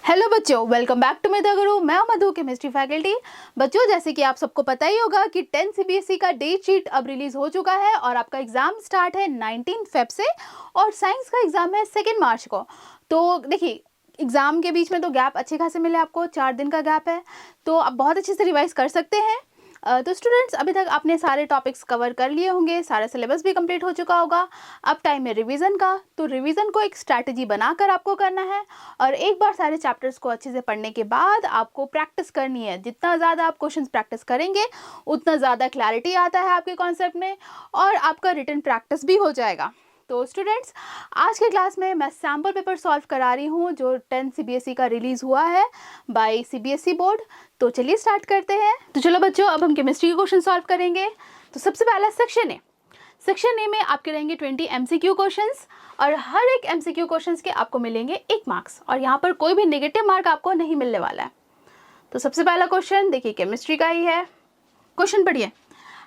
Hello बच्चों, welcome back to मेधा गुरु। मैं मधु, chemistry faculty. बच्चों, जैसे कि आप सबको पता ही होगा कि 10 सीबीएसई का डेट शीट अब रिलीज हो चुका है और आपका एग्जाम स्टार्ट है 19 फेब से और साइंस का एग्जाम है 2 मार्च को। तो देखिए, एग्जाम के बीच में तो गैप अच्छे खासे मिले आपको, 4 दिन का गैप है, तो आप बहुत अच्छे से रिवाइज कर सकते हैं। तो स्टूडेंट्स, अभी तक आपने सारे टॉपिक्स कवर कर लिए होंगे, सारा सिलेबस भी कंप्लीट हो चुका होगा। अब टाइम है रिवीजन का। तो रिवीजन को एक स्ट्रैटेजी बनाकर आपको करना है और एक बार सारे चैप्टर्स को अच्छे से पढ़ने के बाद आपको प्रैक्टिस करनी है। जितना ज़्यादा आप क्वेश्चंस प्रैक्टिस करेंगे उतना ज़्यादा क्लैरिटी आता है आपके कॉन्सेप्ट में और आपका रिटन प्रैक्टिस भी हो जाएगा। तो स्टूडेंट्स, आज के क्लास में मैं सैम्पल पेपर सॉल्व करा रही हूँ जो 10 सीबीएसई का रिलीज़ हुआ है बाय सीबीएसई बोर्ड। तो चलिए स्टार्ट करते हैं। तो चलो बच्चों, अब हम केमिस्ट्री के क्वेश्चन सॉल्व करेंगे। तो सबसे पहला सेक्शन ए। सेक्शन ए में आपके रहेंगे 20 एमसीक्यू क्वेश्चंस और हर एक एमसीक्यू क्वेश्चंस के आपको मिलेंगे 1 मार्क्स और यहाँ पर कोई भी नेगेटिव मार्क आपको नहीं मिलने वाला है। तो सबसे पहला क्वेश्चन देखिए, केमिस्ट्री का ही है। क्वेश्चन पढ़िए।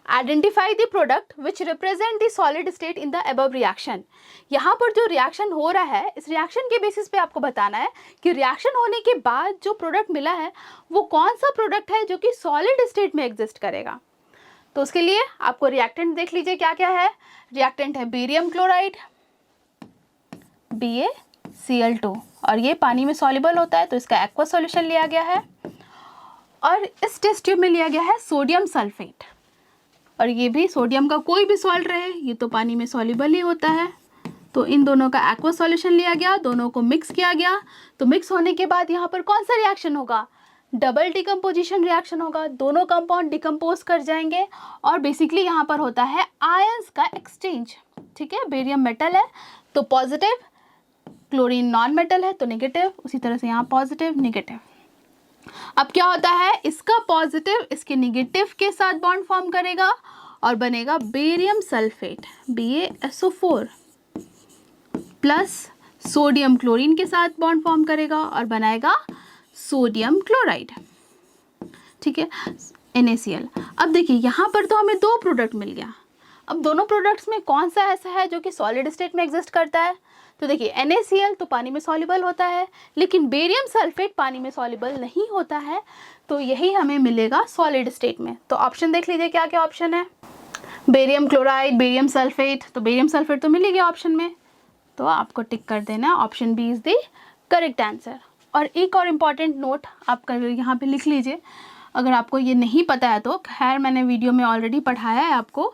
Identify the product which represent the solid state in the above reaction. यहाँ पर जो रिएक्शन हो रहा है, इस रिएक्शन के बेसिस पे आपको बताना है कि रिएक्शन होने के बाद जो प्रोडक्ट मिला है वो कौन सा प्रोडक्ट है जो कि सॉलिड स्टेट में एग्जिस्ट करेगा। तो उसके लिए आपको रिएक्टेंट देख लीजिए क्या क्या है। रिएक्टेंट है बेरियम क्लोराइड BaCl2 और ये पानी में सॉल्युबल होता है तो इसका एक्वा सॉल्यूशन लिया गया है। और इस टेस्ट ट्यूब में लिया गया है सोडियम सल्फेट और ये भी सोडियम का कोई भी सॉल्ट रहे, ये तो पानी में सॉल्युबल ही होता है। तो इन दोनों का एक्वा सॉल्यूशन लिया गया, दोनों को मिक्स किया गया। तो मिक्स होने के बाद यहाँ पर कौन सा रिएक्शन होगा? डबल डिकम्पोजिशन रिएक्शन होगा। दोनों कंपाउंड डिकम्पोज कर जाएंगे और बेसिकली यहाँ पर होता है आयंस का एक्सचेंज। ठीक है, बेरियम मेटल है तो पॉजिटिव, क्लोरीन नॉन मेटल है तो नेगेटिव, उसी तरह से यहाँ पॉजिटिव नेगेटिव। अब क्या होता है, इसका पॉजिटिव इसके नेगेटिव के साथ बॉन्ड फॉर्म करेगा और बनेगा barium sulphate BaSO4 plus sodium chlorine के साथ बॉन्ड फॉर्म करेगा और बनाएगा सोडियम क्लोराइड। ठीक है, NaCl। अब देखिए यहाँ पर तो हमें 2 प्रोडक्ट मिल गया। अब दोनों प्रोडक्ट्स में कौन सा ऐसा है जो कि सॉलिड स्टेट में एग्जिस्ट करता है? तो देखिए, NaCl तो पानी में सॉल्युबल होता है लेकिन बेरियम सल्फेट पानी में सॉल्युबल नहीं होता है, तो यही हमें मिलेगा सॉलिड स्टेट में। तो ऑप्शन देख लीजिए क्या क्या ऑप्शन है। बेरियम क्लोराइड, बेरियम सल्फेट, तो बेरियम सल्फेट तो मिल गया ऑप्शन में, तो आपको टिक कर देना, option B is the correct answer. और एक और इम्पॉर्टेंट नोट आप यहाँ पे लिख लीजिए, अगर आपको ये नहीं पता है तो खैर मैंने वीडियो में ऑलरेडी पढ़ाया है आपको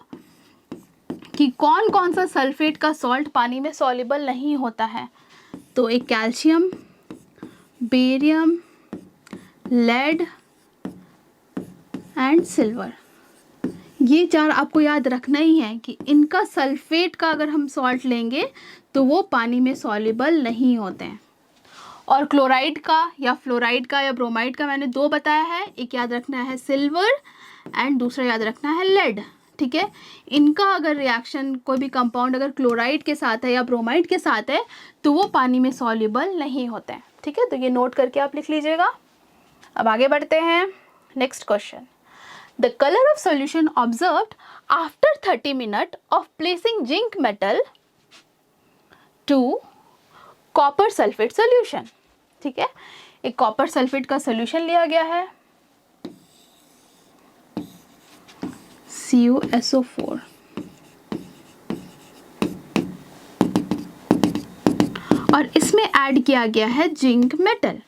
कि कौन कौन सा सल्फेट का सॉल्ट पानी में सॉल्युबल नहीं होता है। तो एक calcium, barium, lead and silver, ये 4 आपको याद रखना ही है कि इनका सल्फेट का अगर हम सॉल्ट लेंगे तो वो पानी में सॉल्युबल नहीं होते हैं। और क्लोराइड का या फ्लोराइड का या ब्रोमाइड का मैंने 2 बताया है, एक याद रखना है सिल्वर एंड दूसरा याद रखना है लेड। ठीक है, इनका अगर रिएक्शन कोई भी कंपाउंड अगर क्लोराइड के साथ है या ब्रोमाइड के साथ है तो वो पानी में सॉल्युबल नहीं होते हैं। ठीक है, तो ये नोट करके आप लिख लीजिएगा। अब आगे बढ़ते हैं। Next question. The colour of solution observed after 30 minute of placing zinc metal to copper sulphate solution. ठीक है, एक कॉपर सल्फेट का सॉल्यूशन लिया गया है CuSO4 और इसमें ऐड किया गया है जिंक मेटल।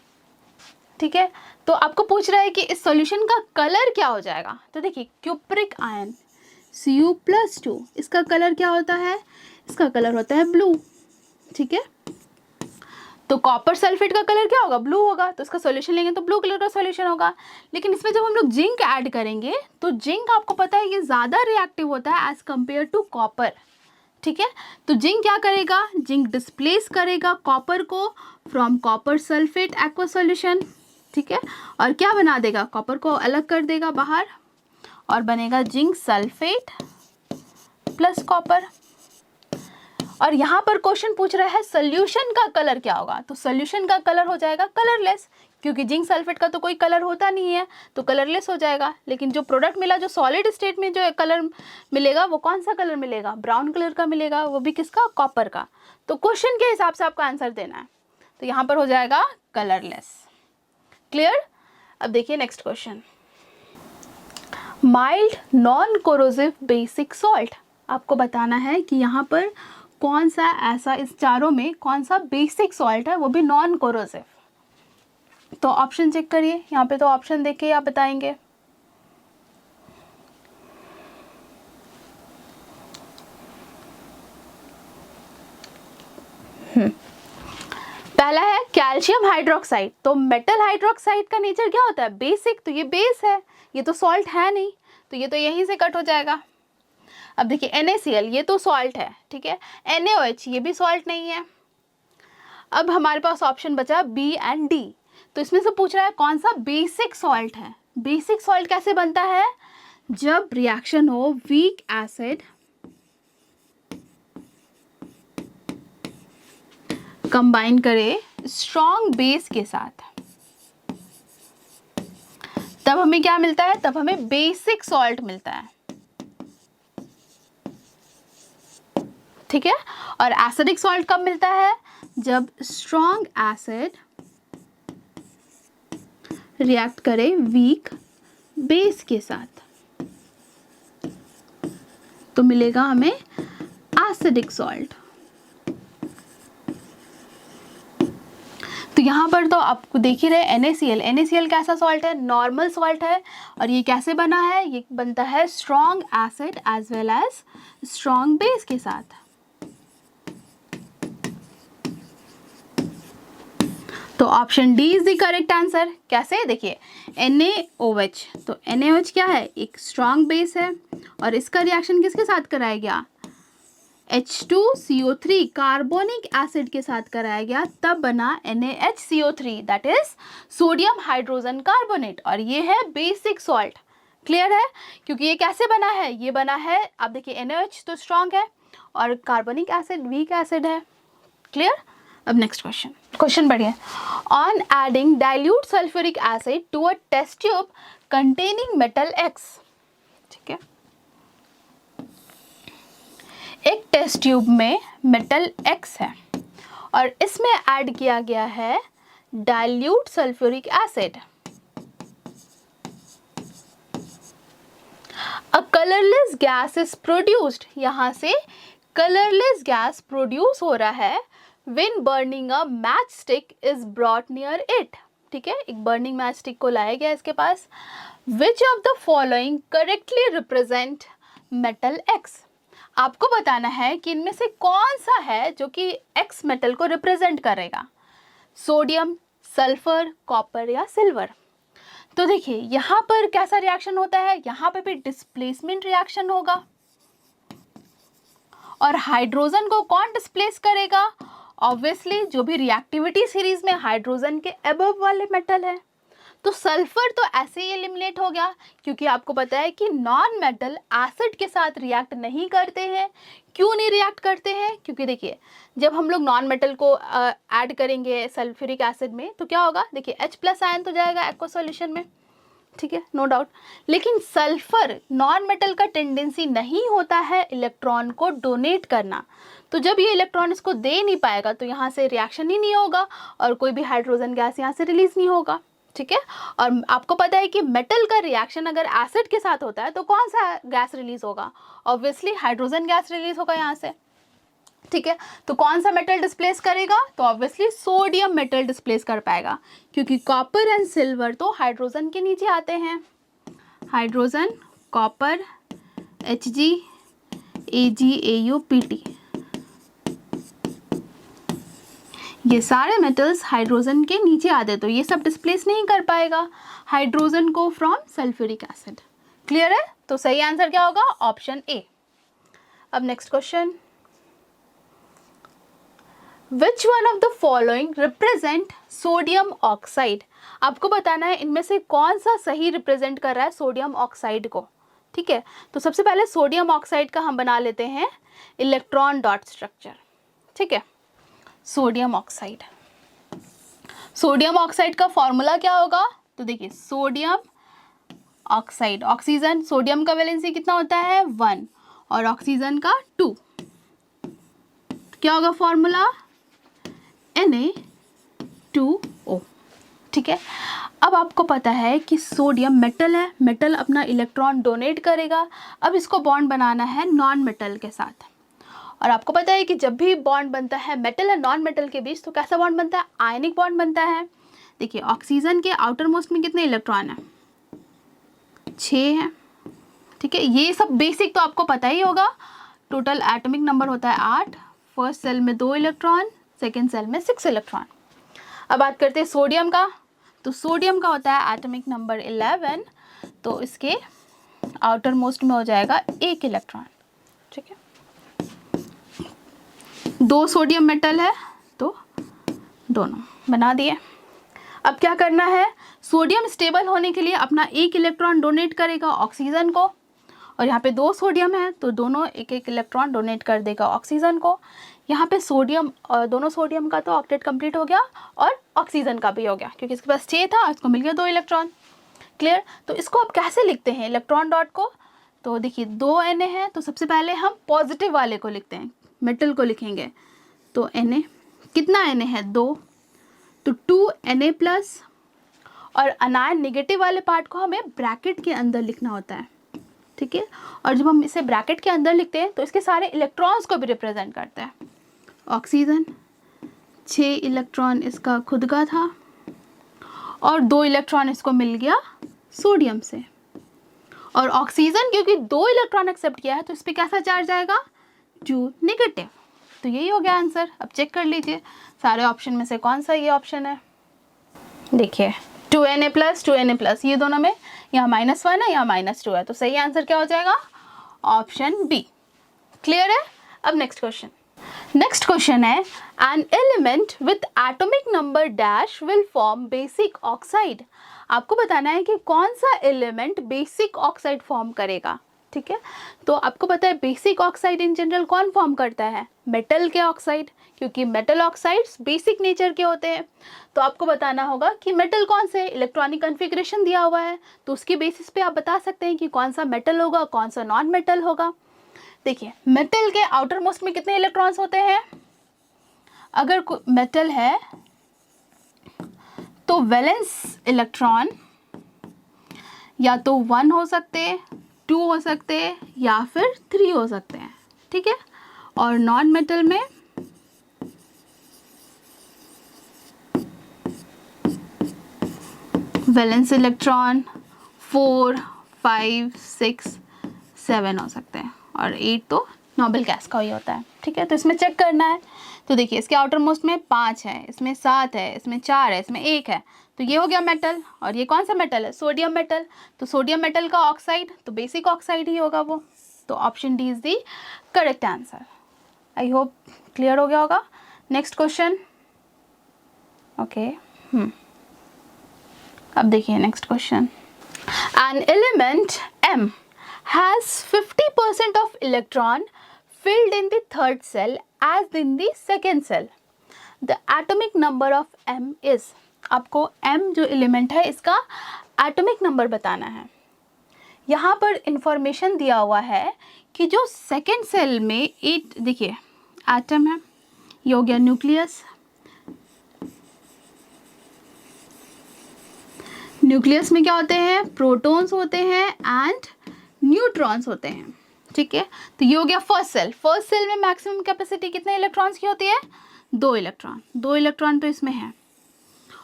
ठीक है, तो आपको पूछ रहा है कि इस सॉल्यूशन का कलर क्या हो जाएगा। तो देखिए, क्यूप्रिक आयन Cu+2, इसका कलर क्या होता है? इसका कलर होता है ब्लू। ठीक है, तो कॉपर सल्फेट का कलर क्या होगा? ब्लू होगा, तो इसका सॉल्यूशन लेंगे तो ब्लू कलर का सॉल्यूशन होगा। लेकिन इसमें जब हम लोग जिंक ऐड करेंगे तो जिंक आपको पता है ये ज़्यादा रिएक्टिव होता है एज कम्पेयर टू कॉपर। ठीक है, तो जिंक क्या करेगा? जिंक डिस्प्लेस करेगा कॉपर को from copper sulphate aqua solution. ठीक है, और क्या बना देगा? कॉपर को अलग कर देगा बाहर और बनेगा जिंक सल्फेट प्लस कॉपर। और यहाँ पर क्वेश्चन पूछ रहा है सॉल्यूशन का कलर क्या होगा। तो सॉल्यूशन का कलर हो जाएगा कलरलेस, क्योंकि जिंक सल्फेट का तो कोई कलर होता नहीं है तो कलरलेस हो जाएगा। लेकिन जो प्रोडक्ट मिला, जो सॉलिड स्टेट में जो कलर मिलेगा वो कौन सा कलर मिलेगा? ब्राउन कलर का मिलेगा, वो भी किसका? कॉपर का। तो क्वेश्चन के हिसाब से आपको आंसर देना है, तो यहाँ पर हो जाएगा कलरलेस। क्लियर? अब देखिए next question, mild non corrosive basic salt. आपको बताना है कि यहाँ पर कौन सा ऐसा इस चारों में कौन सा बेसिक सॉल्ट है, वो भी नॉन कोरोसिव। तो ऑप्शन चेक करिए, यहाँ पे तो ऑप्शन देख के आप बताएंगे। पहला है कैल्शियम हाइड्रोक्साइड। तो मेटल हाइड्रोक्साइड का नेचर क्या होता है? बेसिक। तो ये बेस है, ये तो सॉल्ट है नहीं, तो ये तो यहीं से कट हो जाएगा। अब देखिए NaCl, ये तो सॉल्ट है, ठीक है। NaOH, ये भी सॉल्ट नहीं है। अब हमारे पास ऑप्शन बचा B एंड D। तो इसमें से पूछ रहा है कौन सा बेसिक सॉल्ट है। बेसिक सॉल्ट कैसे बनता है? जब रिएक्शन हो वीक एसिड कंबाइन करे स्ट्रॉन्ग बेस के साथ, तब हमें क्या मिलता है? तब हमें बेसिक सॉल्ट मिलता है, ठीक है। और एसिडिक सॉल्ट कब मिलता है? जब स्ट्रॉन्ग एसिड रिएक्ट करे वीक बेस के साथ, तो मिलेगा हमें एसिडिक सॉल्ट। तो यहाँ पर तो आपको देख ही रहे NaCl। NaCl कैसा सॉल्ट है? नॉर्मल सॉल्ट है। और ये कैसे बना है? ये बनता है strong acid as well as strong base के साथ। तो option D is the correct answer. कैसे? देखिए NaOH, तो NaOH क्या है? एक स्ट्रॉन्ग बेस है, और इसका रिएक्शन किसके साथ कराया गया? H2CO3 कार्बोनिक एसिड के साथ कराया गया, तब बना NaHCO3, that is sodium hydrogen carbonate. और ये है बेसिक सॉल्ट। क्लियर है? क्योंकि ये कैसे बना है? ये बना है, आप देखिए NaOH तो स्ट्रॉन्ग है और कार्बोनिक एसिड वीक एसिड है। क्लियर? अब नेक्स्ट क्वेश्चन, क्वेश्चन बढ़िए। On adding dilute sulphuric acid to a test tube containing metal X, ठीक है, एक टेस्ट ट्यूब में मेटल X है और इसमें ऐड किया गया है dilute sulphuric acid. A colourless gas is produced, यहां से कलरलेस गैस प्रोड्यूस हो रहा है। When burning a match stick is brought near it, ठीक है, एक बर्निंग मैच स्टिक को लाया गया इसके पास। Which of the following correctly represent metal X। आपको बताना है कि इनमें से कौन सा है जो कि X मेटल को रिप्रेजेंट करेगा, सोडियम, सल्फर, कॉपर या सिल्वर। तो देखिए यहाँ पर कैसा रिएक्शन होता है? यहाँ पे भी डिस्प्लेसमेंट रिएक्शन होगा, और हाइड्रोजन को कौन डिस्प्लेस करेगा? ऑब्वियसली जो भी रिएक्टिविटी सीरीज में हाइड्रोजन के अबव वाले मेटल है। तो सल्फर तो ऐसे ही एलिमिनेट हो गया, क्योंकि आपको पता है कि नॉन मेटल एसिड के साथ रिएक्ट नहीं करते हैं। क्यों नहीं रिएक्ट करते हैं? क्योंकि देखिए जब हम लोग नॉन मेटल को ऐड करेंगे सल्फ्यूरिक एसिड में, तो क्या होगा? देखिए H+ आयन तो जाएगा एक्वा सॉल्यूशन में, ठीक है, नो डाउट। लेकिन सल्फर नॉन मेटल का टेंडेंसी नहीं होता है इलेक्ट्रॉन को डोनेट करना, तो जब ये इलेक्ट्रॉन इसको दे नहीं पाएगा तो यहाँ से रिएक्शन ही नहीं होगा और कोई भी हाइड्रोजन गैस यहाँ से रिलीज नहीं होगा, ठीक है। और आपको पता है कि मेटल का रिएक्शन अगर एसिड के साथ होता है तो कौन सा गैस रिलीज होगा? ऑब्वियसली हाइड्रोजन गैस रिलीज होगा यहाँ से, ठीक है। तो कौन सा मेटल डिस्प्लेस करेगा? तो ऑब्वियसली सोडियम मेटल डिस्प्लेस कर पाएगा, क्योंकि कॉपर एंड सिल्वर तो हाइड्रोजन के नीचे आते हैं। Hydrogen, copper, Hg, Ag, Au, Pt, ये सारे मेटल्स हाइड्रोजन के नीचे आते, तो ये सब डिस्प्लेस नहीं कर पाएगा हाइड्रोजन को फ्रॉम सल्फ्यूरिक एसिड। क्लियर है? तो सही आंसर क्या होगा? Option A. अब next question, which one of the following represent sodium oxide. आपको बताना है इनमें से कौन सा सही रिप्रेजेंट कर रहा है सोडियम ऑक्साइड को, ठीक है। तो सबसे पहले सोडियम ऑक्साइड का हम बना लेते हैं इलेक्ट्रॉन डॉट स्ट्रक्चर, ठीक है। सोडियम ऑक्साइड, सोडियम ऑक्साइड का फॉर्मूला क्या होगा? तो देखिए सोडियम ऑक्साइड, ऑक्सीजन, सोडियम का वैलेंसी कितना होता है? 1 और ऑक्सीजन का 2। क्या होगा फॉर्मूला? Na2O, ठीक है। अब आपको पता है कि सोडियम मेटल है, मेटल अपना इलेक्ट्रॉन डोनेट करेगा। अब इसको बॉन्ड बनाना है नॉन मेटल के साथ, और आपको पता है कि जब भी बॉन्ड बनता है मेटल और नॉन मेटल के बीच तो कैसा बॉन्ड बनता है, आयनिक बॉन्ड बनता है। देखिए ऑक्सीजन के आउटर मोस्ट में कितने इलेक्ट्रॉन है, 6 है, ठीक है। ये सब बेसिक तो आपको पता ही होगा। टोटल एटॉमिक नंबर होता है 8, फर्स्ट सेल में 2 इलेक्ट्रॉन, सेकेंड सेल में 6 इलेक्ट्रॉन। अब बात करते हैं सोडियम का, तो सोडियम का होता है एटॉमिक नंबर 11, तो इसके आउटर मोस्ट में हो जाएगा 1 इलेक्ट्रॉन, ठीक है। 2 सोडियम मेटल है तो दोनों बना दिए। अब क्या करना है, सोडियम स्टेबल होने के लिए अपना 1 इलेक्ट्रॉन डोनेट करेगा ऑक्सीजन को, और यहाँ पे 2 सोडियम है तो दोनों 1-1 इलेक्ट्रॉन डोनेट कर देगा ऑक्सीजन को। यहाँ पे सोडियम, दोनों सोडियम का तो ऑक्टेट कंप्लीट हो गया और ऑक्सीजन का भी हो गया, क्योंकि इसके पास 6 था, इसको मिल गया 2 इलेक्ट्रॉन। क्लियर। तो इसको अब कैसे लिखते हैं इलेक्ट्रॉन डॉट को, तो देखिए 2 Na है, तो सबसे पहले हम पॉजिटिव वाले को लिखते हैं, मेटल को लिखेंगे। तो Na कितना Na है, 2, तो 2 Na प्लस, और अनायन नेगेटिव वाले पार्ट को हमें ब्रैकेट के अंदर लिखना होता है, ठीक है। और जब हम इसे ब्रैकेट के अंदर लिखते हैं तो इसके सारे इलेक्ट्रॉन्स को भी रिप्रेजेंट करते हैं। ऑक्सीजन 6 इलेक्ट्रॉन इसका खुद का था, और 2 इलेक्ट्रॉन इसको मिल गया सोडियम से, और ऑक्सीजन क्योंकि 2 इलेक्ट्रॉन एक्सेप्ट किया है तो इस पर कैसा चार्ज आएगा, 2 नेगेटिव। तो यही हो गया आंसर। अब चेक कर लीजिए सारे ऑप्शन में से कौन सा ये ऑप्शन है। देखिए 2 Na प्लस 2 Na प्लस, ये दोनों में यहाँ -1 है, यहाँ -2 है, तो सही आंसर क्या हो जाएगा, ऑप्शन बी। क्लियर है। अब नेक्स्ट क्वेश्चन है, an element with atomic number dash will form basic oxide. आपको बताना है कि कौन सा एलिमेंट बेसिक ऑक्साइड फॉर्म करेगा, ठीक है। तो आपको पता है बेसिक ऑक्साइड इन जनरल कौन फॉर्म करता है, मेटल के ऑक्साइड, क्योंकि मेटल ऑक्साइड्स बेसिक नेचर के होते हैं। तो आपको बताना होगा कि मेटल कौन से, इलेक्ट्रॉनिक कन्फिग्रेशन दिया हुआ है तो उसकी बेसिस पे आप बता सकते हैं कि कौन सा मेटल होगा, कौन सा नॉन मेटल होगा। देखिए मेटल के आउटर मोस्ट में कितने इलेक्ट्रॉन्स होते हैं, अगर मेटल है तो वैलेंस इलेक्ट्रॉन या तो 1 हो सकते, 2 हो सकते, या फिर 3 हो सकते हैं, ठीक है। और नॉन मेटल में वैलेंस इलेक्ट्रॉन 4, 5, 6, 7 हो सकते हैं, और 8 तो नोबल गैस का ही होता है, ठीक है। तो इसमें चेक करना है, तो देखिए इसके आउटर मोस्ट में 5 है, इसमें 7 है, इसमें 4 है, इसमें 1 है, तो ये हो गया मेटल। और ये कौन सा मेटल है, सोडियम मेटल, तो सोडियम मेटल का ऑक्साइड तो बेसिक ऑक्साइड ही होगा वो। तो option D is the correct answer. I hope clear हो गया होगा। Next question, okay. अब देखिए next question, an element M has 50% of electron filled in the third cell as in the second cell. The atomic number of M is, आपको M जो element है इसका atomic number बताना है। यहाँ पर इंफॉर्मेशन दिया हुआ है कि जो सेकेंड सेल में 8, देखिए एटम है, ये हो गया न्यूक्लियस, न्यूक्लियस में क्या होते हैं, प्रोटॉन्स होते हैं एंड न्यूट्रॉन्स होते हैं, ठीक है। तो ये हो गया फर्स्ट सेल। फर्स्ट सेल में मैक्सिमम कैपेसिटी कितने इलेक्ट्रॉन्स की होती है, 2 इलेक्ट्रॉन। 2 इलेक्ट्रॉन तो इसमें है।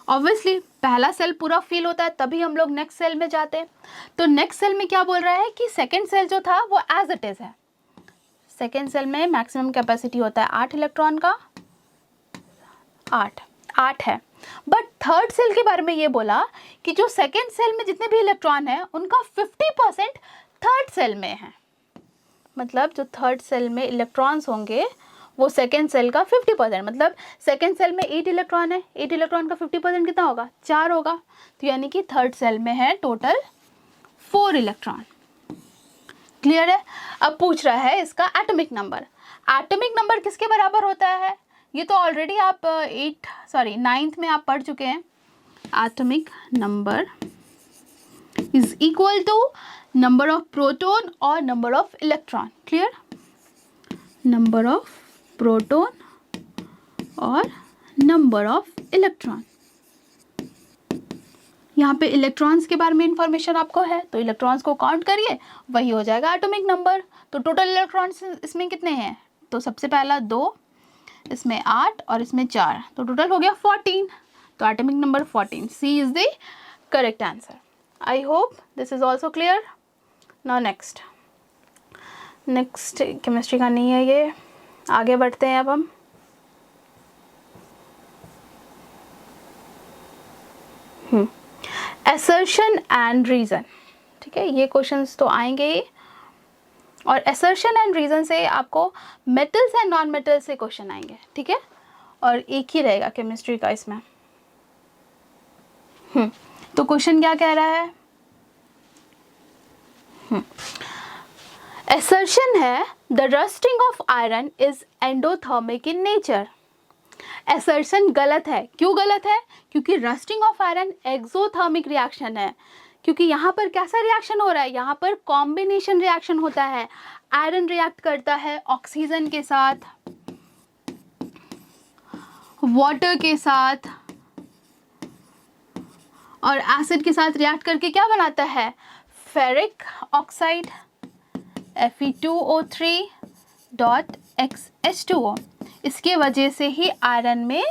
ऑब्वियसली पहला सेल पूरा फिल होता है तभी हम लोग नेक्स्ट सेल में जाते हैं। तो नेक्स्ट सेल में क्या बोल रहा है कि सेकेंड सेल जो था वो एज इट इज है। सेकेंड सेल में मैक्सिमम कैपेसिटी होता है 8 इलेक्ट्रॉन का, 8 है। बट थर्ड सेल के बारे में ये बोला कि जो सेकेंड सेल में जितने भी इलेक्ट्रॉन हैं उनका 50% थर्ड सेल में है। मतलब जो थर्ड सेल में इलेक्ट्रॉन्स होंगे वो सेकेंड सेल का 50%, मतलब सेकेंड सेल में 8 इलेक्ट्रॉन है, 8 इलेक्ट्रॉन का 50% कितना होगा, 4 होगा। तो यानी कि थर्ड सेल में है टोटल 4 इलेक्ट्रॉन। क्लियर है। अब पूछ रहा है इसका एटॉमिक नंबर। एटॉमिक नंबर किसके बराबर होता है, ये तो ऑलरेडी आप 9th में आप पढ़ चुके हैं। Atomic number is equal to number of proton और number of electron. Clear, number of proton और नंबर ऑफ इलेक्ट्रॉन। यहाँ पे इलेक्ट्रॉन्स के बारे में इंफॉर्मेशन आपको है, तो इलेक्ट्रॉन्स को काउंट करिए, वही हो जाएगा एटॉमिक नंबर। तो टोटल इलेक्ट्रॉन्स इसमें कितने हैं, तो सबसे पहला 2, इसमें 8 और इसमें 4, तो टोटल हो गया 14। तो atomic number 14, C is the correct answer. I hope this is also clear. Now next chemistry का नहीं है ये, आगे बढ़ते हैं अब हम। असर्शन एंड रीज़न, ठीक है, ये क्वेश्चंस तो आएंगे ही, और असर्शन एंड रीज़न से आपको मेटल्स एंड नॉन मेटल्स से क्वेश्चन आएंगे, ठीक है, और एक ही रहेगा केमिस्ट्री का इसमें। तो क्वेश्चन क्या कह रहा है, असर्शन है the rusting of iron is endothermic in nature. Assertion गलत है, क्यों गलत है, क्योंकि rusting of iron exothermic reaction है, क्योंकि यहाँ पर कैसा रिएक्शन हो रहा है, यहाँ पर कॉम्बिनेशन रिएक्शन होता है। आयरन रिएक्ट करता है ऑक्सीजन के साथ, वाटर के साथ और एसिड के साथ रिएक्ट करके क्या बनाता है, फेरिक ऑक्साइड Fe2O3.H2O। इसके वजह से ही आयरन में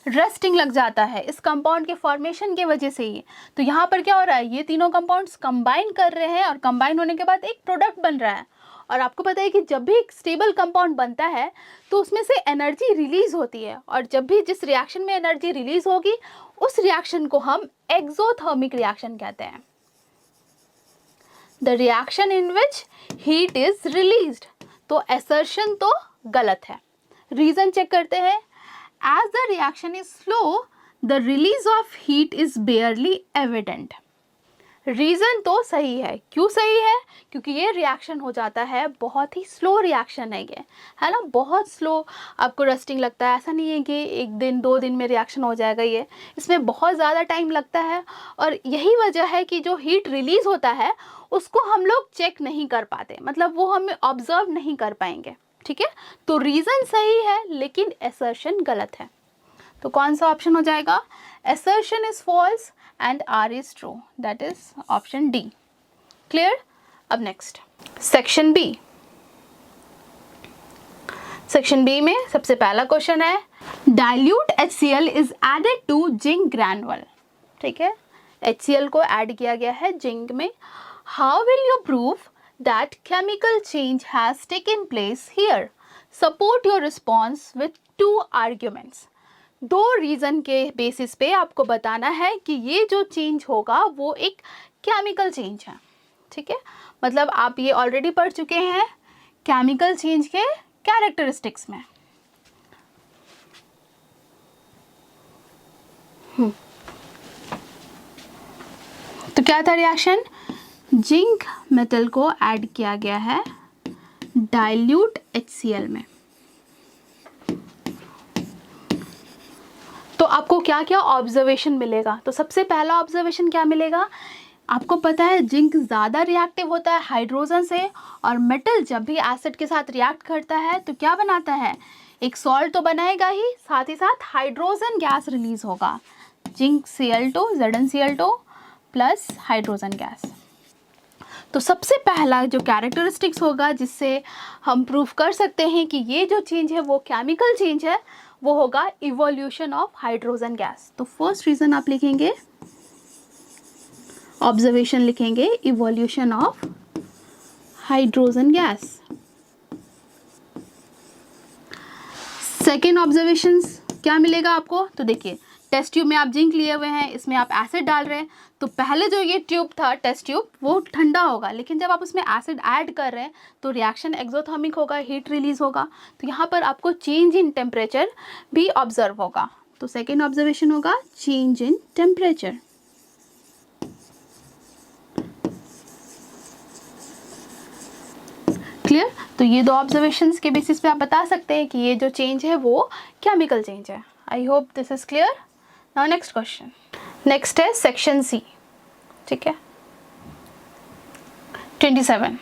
रस्टिंग लग जाता है, इस कंपाउंड के फॉर्मेशन के वजह से ही। तो यहाँ पर क्या हो रहा है, ये तीनों कंपाउंड्स कंबाइन कर रहे हैं और कंबाइन होने के बाद एक प्रोडक्ट बन रहा है। और आपको पता है कि जब भी एक स्टेबल कंपाउंड बनता है तो उसमें से एनर्जी रिलीज होती है, और जब भी जिस रिएक्शन में एनर्जी रिलीज होगी उस रिएक्शन को हम एक्सोथर्मिक रिएक्शन कहते हैं। The reaction in which heat is released. तो असर्शन तो गलत है। रीजन चेक करते हैं, as the reaction is slow the release of heat is barely evident. Reason तो सही है, क्यों सही है, क्योंकि ये रिएक्शन हो जाता है, बहुत ही स्लो रिएक्शन है ये, है ना, बहुत स्लो आपको रस्टिंग लगता है। ऐसा नहीं है कि 1 दिन 2 दिन में रिएक्शन हो जाएगा, ये इसमें बहुत ज़्यादा टाइम लगता है। और यही वजह है कि जो हीट रिलीज होता है उसको हम लोग चेक नहीं कर पाते, मतलब वो हमें ऑब्जर्व नहीं कर पाएंगे, ठीक है। तो रीज़न सही है लेकिन असर्शन गलत है। तो कौन सा ऑप्शन हो जाएगा, assertion is false and R is true, that is option D. Clear? अब next section B. section B में सबसे पहला क्वेश्चन है, dilute HCl is added to zinc granule, ठीक है, HCl को ऐड किया गया है जिंक में। How will you prove that chemical change has taken place here? Support your response with 2 arguments. 2 reason के बेसिस पे आपको बताना है कि ये जो चेंज होगा वो एक केमिकल चेंज है, ठीक है। मतलब आप ये ऑलरेडी पढ़ चुके हैं केमिकल चेंज के कैरेक्टरिस्टिक्स में। तो क्या था रिएक्शन, जिंक मेटल को ऐड किया गया है डाइल्यूट HCl में। तो आपको क्या क्या ऑब्जर्वेशन मिलेगा, तो सबसे पहला ऑब्जर्वेशन क्या मिलेगा, आपको पता है जिंक ज़्यादा रिएक्टिव होता है हाइड्रोजन से, और मेटल जब भी एसिड के साथ रिएक्ट करता है तो क्या बनाता है, एक सॉल्ट तो बनाएगा ही, साथ हाइड्रोजन गैस रिलीज होगा, zinc Cl2 ZnCl2 plus hydrogen gas. तो सबसे पहला जो कैरेक्टरिस्टिक्स होगा जिससे हम प्रूफ कर सकते हैं कि ये जो चेंज है वो केमिकल चेंज है, वो होगा इवोल्यूशन ऑफ हाइड्रोजन गैस। तो फर्स्ट रीजन आप लिखेंगे, ऑब्जर्वेशन लिखेंगे, evolution of hydrogen gas. Second observation क्या मिलेगा आपको, तो देखिए टेस्ट ट्यूब में आप जिंक लिए हुए हैं, इसमें आप एसिड डाल रहे हैं, तो पहले जो ये ट्यूब था टेस्ट ट्यूब वो ठंडा होगा, लेकिन जब आप उसमें एसिड ऐड कर रहे हैं तो रिएक्शन एक्सोथर्मिक होगा, हीट रिलीज होगा, तो यहाँ पर आपको चेंज इन टेम्परेचर भी ऑब्जर्व होगा। तो सेकेंड ऑब्जर्वेशन होगा चेंज इन टेम्परेचर। क्लियर? तो ये 2 ऑब्जर्वेशंस के बेसिस पे आप बता सकते हैं कि ये जो चेंज है वो केमिकल चेंज है। I hope this is clear. Now next question, next है सेक्शन सी, ठीक है, 27।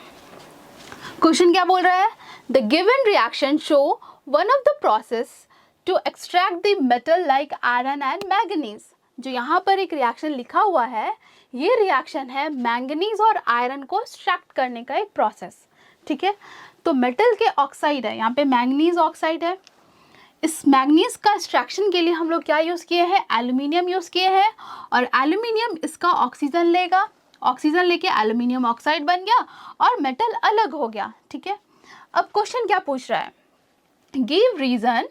क्वेश्चन क्या बोल रहा है, the given reaction show one of the process to extract the metal like iron and manganese जो यहाँ पर एक रिएक्शन लिखा हुआ है, ये रिएक्शन है मैंगनीज और आयरन को एक्सट्रैक्ट करने का एक प्रोसेस, ठीक है। तो मेटल के ऑक्साइड है, यहाँ पे मैंगनीज ऑक्साइड है। इस मैंगनीज का एक्सट्रैक्शन के लिए हम लोग क्या यूज़ किए हैं, एल्यूमिनियम यूज़ किए हैं, और एल्यूमिनियम इसका ऑक्सीजन लेगा, ऑक्सीजन लेके एल्यूमिनियम ऑक्साइड बन गया और मेटल अलग हो गया, ठीक है। अब क्वेश्चन क्या पूछ रहा है, give reason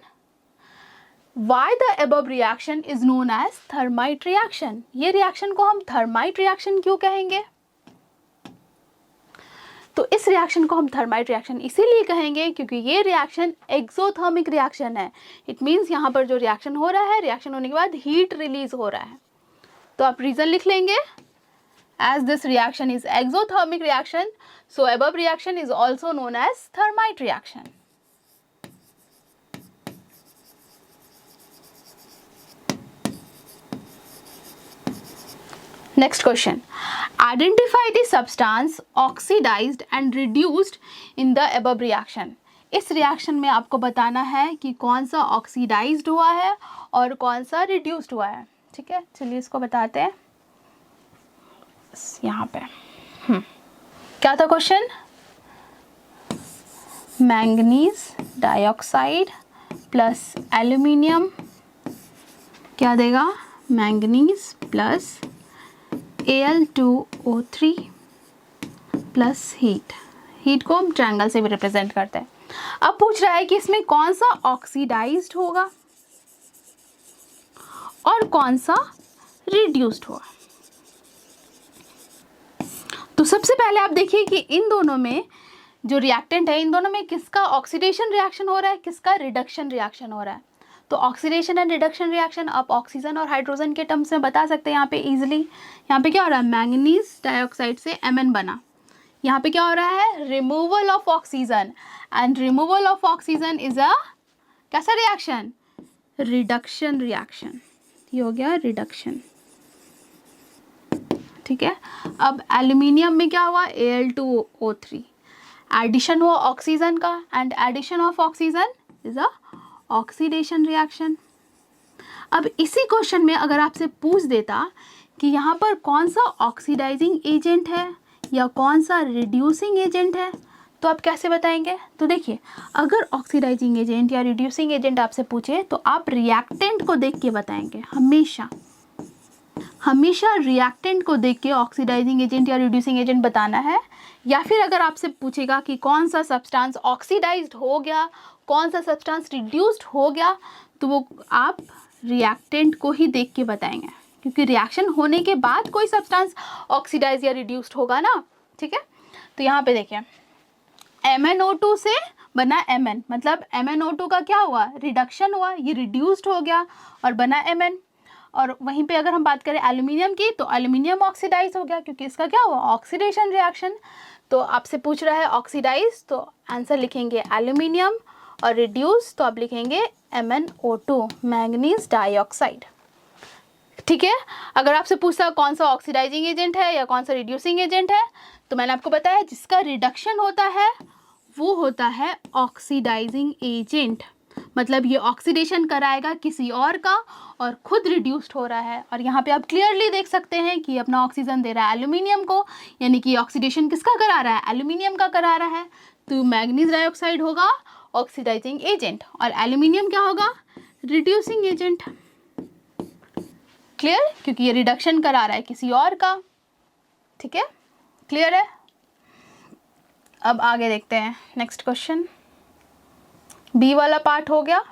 why the above reaction is known as thermite reaction. ये रिएक्शन को हम थर्माइट रिएक्शन क्यों कहेंगे? तो इस रिएक्शन को हम थर्माइट रिएक्शन इसीलिए कहेंगे क्योंकि ये रिएक्शन एक्सोथर्मिक रिएक्शन है। इट मीन्स यहाँ पर जो रिएक्शन हो रहा है, रिएक्शन होने के बाद हीट रिलीज हो रहा है। तो आप रीजन लिख लेंगे, as this reaction is exothermic reaction, so above reaction is also known as thermite reaction. Next question, identify the substance oxidized and reduced in the above reaction. इस रिएक्शन में आपको बताना है कि कौन सा ऑक्सीडाइज्ड हुआ है और कौन सा रिड्यूस्ड हुआ है, ठीक है। चलिए इसको बताते हैं यहाँ पे। क्या था question, manganese dioxide plus aluminium क्या देगा, manganese plus Al2O3 plus heat, heat को हम ट्रायंगल से भी रिप्रेजेंट करते हैं। अब पूछ रहा है कि इसमें कौन सा ऑक्सीडाइज्ड होगा और कौन सा रिड्यूस्ड होगा। तो सबसे पहले आप देखिए कि इन दोनों में जो रिएक्टेंट है, इन दोनों में किसका ऑक्सीडेशन रिएक्शन हो रहा है, किसका रिडक्शन रिएक्शन हो रहा है। तो ऑक्सीडेशन एंड रिडक्शन रिएक्शन आप ऑक्सीजन और हाइड्रोजन के टर्म्स में बता सकते हैं। यहाँ पे इजीली, यहाँ पे क्या हो रहा है, मैंगनीज डाइऑक्साइड से Mn बना, यहाँ पे क्या हो रहा है, removal of oxygen, and removal of oxygen is अ कैसा रिएक्शन, रिडक्शन रिएक्शन। ये हो गया रिडक्शन, ठीक है। अब एल्यूमिनियम में क्या हुआ, Al2O3, एडिशन हुआ ऑक्सीजन का, and addition of oxygen is a oxidation reaction. अब इसी क्वेश्चन में अगर आपसे पूछ देता कि यहाँ पर कौन सा ऑक्सीडाइजिंग एजेंट है या कौन सा रिड्यूसिंग एजेंट है, तो आप कैसे बताएंगे। तो देखिए, अगर ऑक्सीडाइजिंग एजेंट या रिड्यूसिंग एजेंट आपसे पूछे तो आप रिएक्टेंट को देख के बताएंगे, हमेशा रिएक्टेंट को देख के ऑक्सीडाइजिंग एजेंट या रिड्यूसिंग एजेंट बताना है। या फिर अगर आपसे पूछेगा कि कौन सा सब्सटेंस ऑक्सीडाइज्ड हो गया, कौन सा सब्सटेंस रिड्यूस्ड हो गया, तो वो आप रिएक्टेंट को ही देख के बताएंगे, क्योंकि रिएक्शन होने के बाद कोई सब्सटेंस ऑक्सीडाइज या रिड्यूस्ड होगा ना, ठीक है। तो यहाँ पे देखिए, MnO2 से बना Mn, मतलब MnO2 का क्या हुआ, रिडक्शन हुआ, ये रिड्यूस्ड हो गया और बना Mn। और वहीं पे अगर हम बात करें एल्यूमिनियम की, तो एल्यूमिनियम ऑक्सीडाइज हो गया क्योंकि इसका क्या हुआ, ऑक्सीडेशन रिएक्शन। तो आपसे पूछ रहा है ऑक्सीडाइज, तो आंसर लिखेंगे एल्यूमिनियम, और रिड्यूस तो आप लिखेंगे MnO2, मैंगनीज डाइऑक्साइड, ठीक है। अगर आपसे पूछता है कौन सा ऑक्सीडाइजिंग एजेंट है या कौन सा रिड्यूसिंग एजेंट है, तो मैंने आपको बताया जिसका रिडक्शन होता है वो होता है ऑक्सीडाइजिंग एजेंट, मतलब ये ऑक्सीडेशन कराएगा किसी और का और खुद रिड्यूस्ड हो रहा है। और यहाँ पे आप क्लियरली देख सकते हैं कि अपना ऑक्सीजन दे रहा है एल्यूमिनियम को, यानी कि ऑक्सीडेशन किसका करा रहा है, एल्यूमिनियम का करा रहा है। तो मैंगनीज डाइऑक्साइड होगा ऑक्सीडाइजिंग एजेंट और एल्यूमिनियम क्या होगा, रिड्यूसिंग एजेंट। क्लियर, क्योंकि ये रिडक्शन करा रहा है किसी और का, ठीक है, क्लियर है। अब आगे देखते हैं नेक्स्ट क्वेश्चन, बी वाला पार्ट हो गया,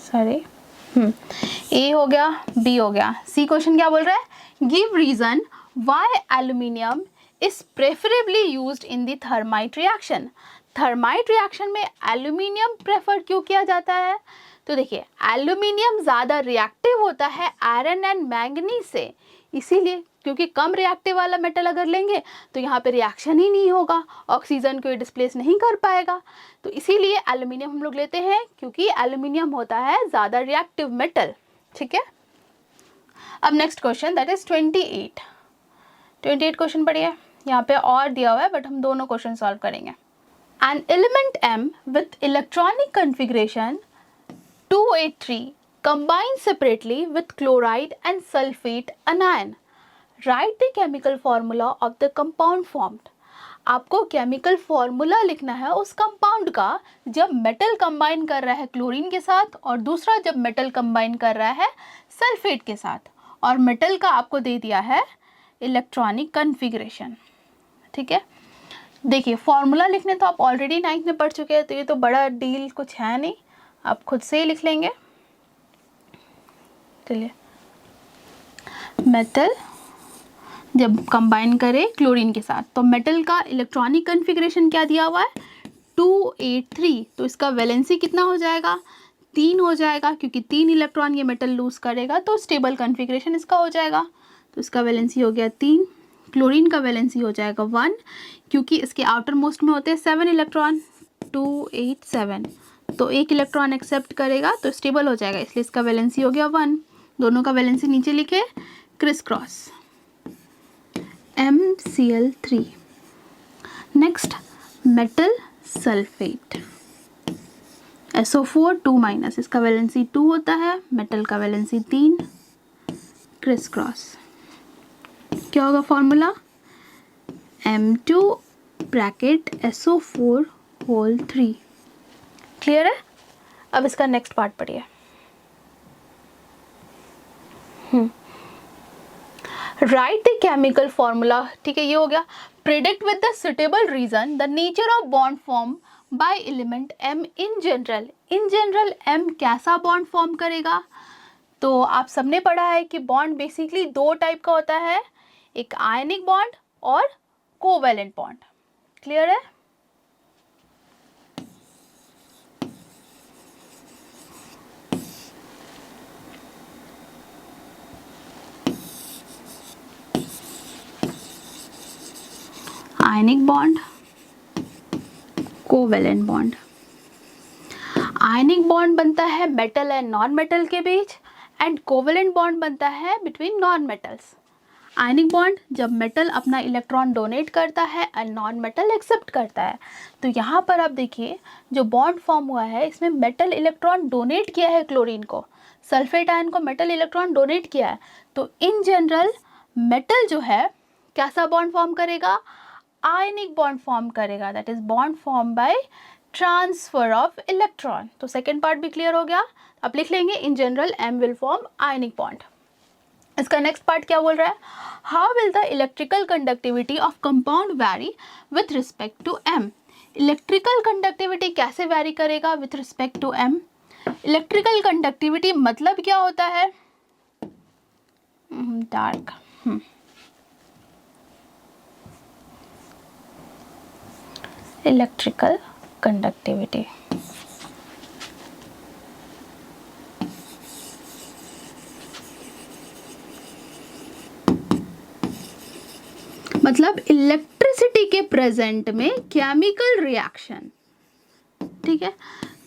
सॉरी, ए हो गया, बी हो गया, सी क्वेश्चन क्या बोल रहा है, give reason why aluminium is preferably used in the thermite reaction. Thermite reaction में एल्यूमिनियम प्रेफर क्यों किया जाता है। तो देखिए, एल्यूमिनियम ज़्यादा रिएक्टिव होता है आयरन एंड मैंगनीज से, इसीलिए, क्योंकि कम रिएक्टिव वाला मेटल अगर लेंगे तो यहाँ पे रिएक्शन ही नहीं होगा, ऑक्सीजन को डिस्प्लेस नहीं कर पाएगा। तो इसीलिए एल्यूमिनियम हम लोग लेते हैं, क्योंकि एल्यूमिनियम होता है ज़्यादा रिएक्टिव मेटल, ठीक है। अब next question, that is 28 question पढ़िए। यहाँ पे और दिया हुआ है बट हम दोनों क्वेश्चन सॉल्व करेंगे। An element M with electronic configuration 283 combine separately with chloride and sulfate anion. Write the chemical formula of the compound formed. आपको केमिकल फॉर्मूला लिखना है उस कंपाउंड का जब मेटल कंबाइन कर रहा है क्लोरीन के साथ, और दूसरा जब मेटल कंबाइन कर रहा है सल्फेट के साथ, और मेटल का आपको दे दिया है इलेक्ट्रॉनिक कन्फिग्रेशन। ठीक है, देखिए फॉर्मूला लिखने तो आप ऑलरेडी 9th में पढ़ चुके हैं, तो ये तो बड़ा डील कुछ है नहीं, आप खुद से ही लिख लेंगे। चलिए, मेटल जब कंबाइन करें क्लोरीन के साथ तो मेटल का इलेक्ट्रॉनिक कन्फिग्रेशन क्या दिया हुआ है 283, तो इसका वैलेंसी कितना हो जाएगा 3 हो जाएगा, क्योंकि 3 इलेक्ट्रॉन ये मेटल लूज करेगा तो स्टेबल कन्फिग्रेशन इसका हो जाएगा, तो इसका वैलेंसी हो गया 3। क्लोरीन का वैलेंसी हो जाएगा 1, क्योंकि इसके आउटर मोस्ट में होते हैं 7 इलेक्ट्रॉन, 287, तो 1 इलेक्ट्रॉन एक्सेप्ट करेगा तो स्टेबल हो जाएगा, इसलिए इसका वैलेंसी हो गया 1। दोनों का वैलेंसी नीचे लिखे, criss cross MCl3। Next metal sulphate SO4 2-, इसका वैलेंसी 2 होता है, मेटल का वैलेंसी 3, क्रिस क्रॉस। क्या होगा formula M2 bracket SO4 whole 3। Clear है? अब इसका नेक्स्ट पार्ट पढ़िए। Write the chemical formula. ठीक है, ये हो गया। Predict with the suitable reason the nature of bond form by element M in general. In general M कैसा बॉन्ड फॉर्म करेगा? तो आप सबने पढ़ा है कि बॉन्ड बेसिकली 2 टाइप का होता है, एक आयनिक बॉन्ड और कोवैलेंट बॉन्ड। क्लियर है? Ionic bond, covalent bond. Ionic bond बनता है मेटल एंड नॉन मेटल के बीच, एंड कोवैलेंट बॉन्ड बनता है between non metals. Ionic bond जब मेटल अपना इलेक्ट्रॉन डोनेट करता है एंड नॉन मेटल एक्सेप्ट करता है, तो यहाँ पर आप देखिए जो बॉन्ड फॉर्म हुआ है इसमें मेटल इलेक्ट्रॉन डोनेट किया है क्लोरीन को, सल्फेट आयन को मेटल इलेक्ट्रॉन डोनेट किया है, तो इन जनरल मेटल जो है कैसा बॉन्ड फॉर्म करेगा? आयनिक बॉन्ड फॉर्म करेगा, that is bond form by transfer of electron. तो सेकेंड पार्ट भी क्लियर हो गया। अब लिख लेंगे in general M will form ionic bond. इसका नेक्स्ट पार्ट क्या बोल रहा है? How will the electrical conductivity of compound vary with respect to M। Electrical conductivity कैसे वैरी करेगा with respect to M? Electrical conductivity मतलब क्या होता है? डार्क इलेक्ट्रिकल कंडक्टिविटी मतलब इलेक्ट्रिसिटी के प्रेजेंट में केमिकल रिएक्शन। ठीक है,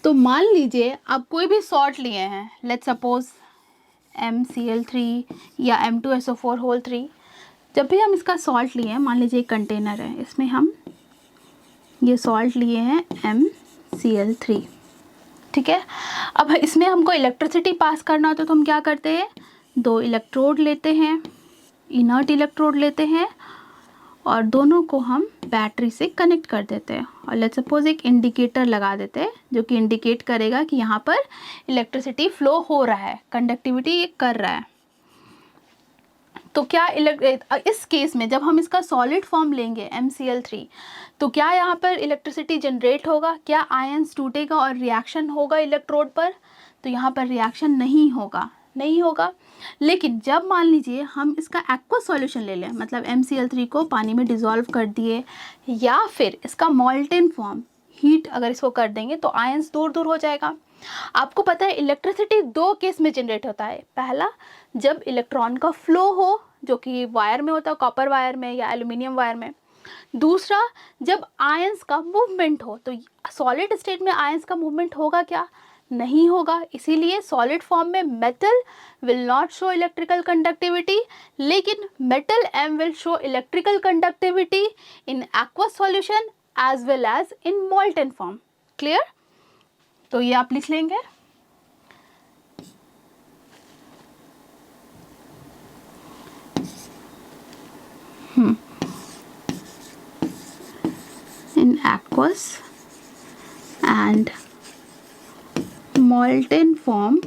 तो मान लीजिए आप कोई भी सॉल्ट लिए हैं, लेट्स सपोज MCl3 या M2SO4 होल 3। जब भी हम इसका सॉल्ट लिए हैं, मान लीजिए एक कंटेनर है, इसमें हम ये सॉल्ट लिए हैं MCl3। ठीक है, अब इसमें हमको इलेक्ट्रिसिटी पास करना होता है तो हम क्या करते हैं, 2 इलेक्ट्रोड लेते हैं, इनर्ट इलेक्ट्रोड लेते हैं, और दोनों को हम बैटरी से कनेक्ट कर देते हैं, और लेट्स सपोज एक इंडिकेटर लगा देते हैं जो कि इंडिकेट करेगा कि यहाँ पर इलेक्ट्रिसिटी फ्लो हो रहा है, कंडक्टिविटी ये कर रहा है। तो क्या इस केस में जब हम इसका सॉलिड फॉर्म लेंगे MCl3, तो क्या यहाँ पर इलेक्ट्रिसिटी जनरेट होगा? क्या आयंस टूटेगा और रिएक्शन होगा इलेक्ट्रोड पर? तो यहाँ पर रिएक्शन नहीं होगा। लेकिन जब मान लीजिए हम इसका एक्वा सॉल्यूशन ले लें, मतलब MCl3 को पानी में डिज़ोल्व कर दिए, या फिर इसका मॉल्टेन फॉर्म हीट अगर इसको कर देंगे तो आयंस दूर हो जाएगा। आपको पता है इलेक्ट्रिसिटी 2 केस में जनरेट होता है। पहला, जब इलेक्ट्रॉन का फ्लो हो, जो कि वायर में होता है, कॉपर वायर में या एल्यूमिनियम वायर में। दूसरा, जब आयंस का मूवमेंट हो। तो सॉलिड स्टेट में आयंस का मूवमेंट होगा क्या? नहीं होगा। इसीलिए सॉलिड फॉर्म में metal will not show electrical conductivity, लेकिन metal M will show electrical conductivity in aqueous solution as well as in molten form. Clear? तो ये आप लिख लेंगे in aqueous and molten form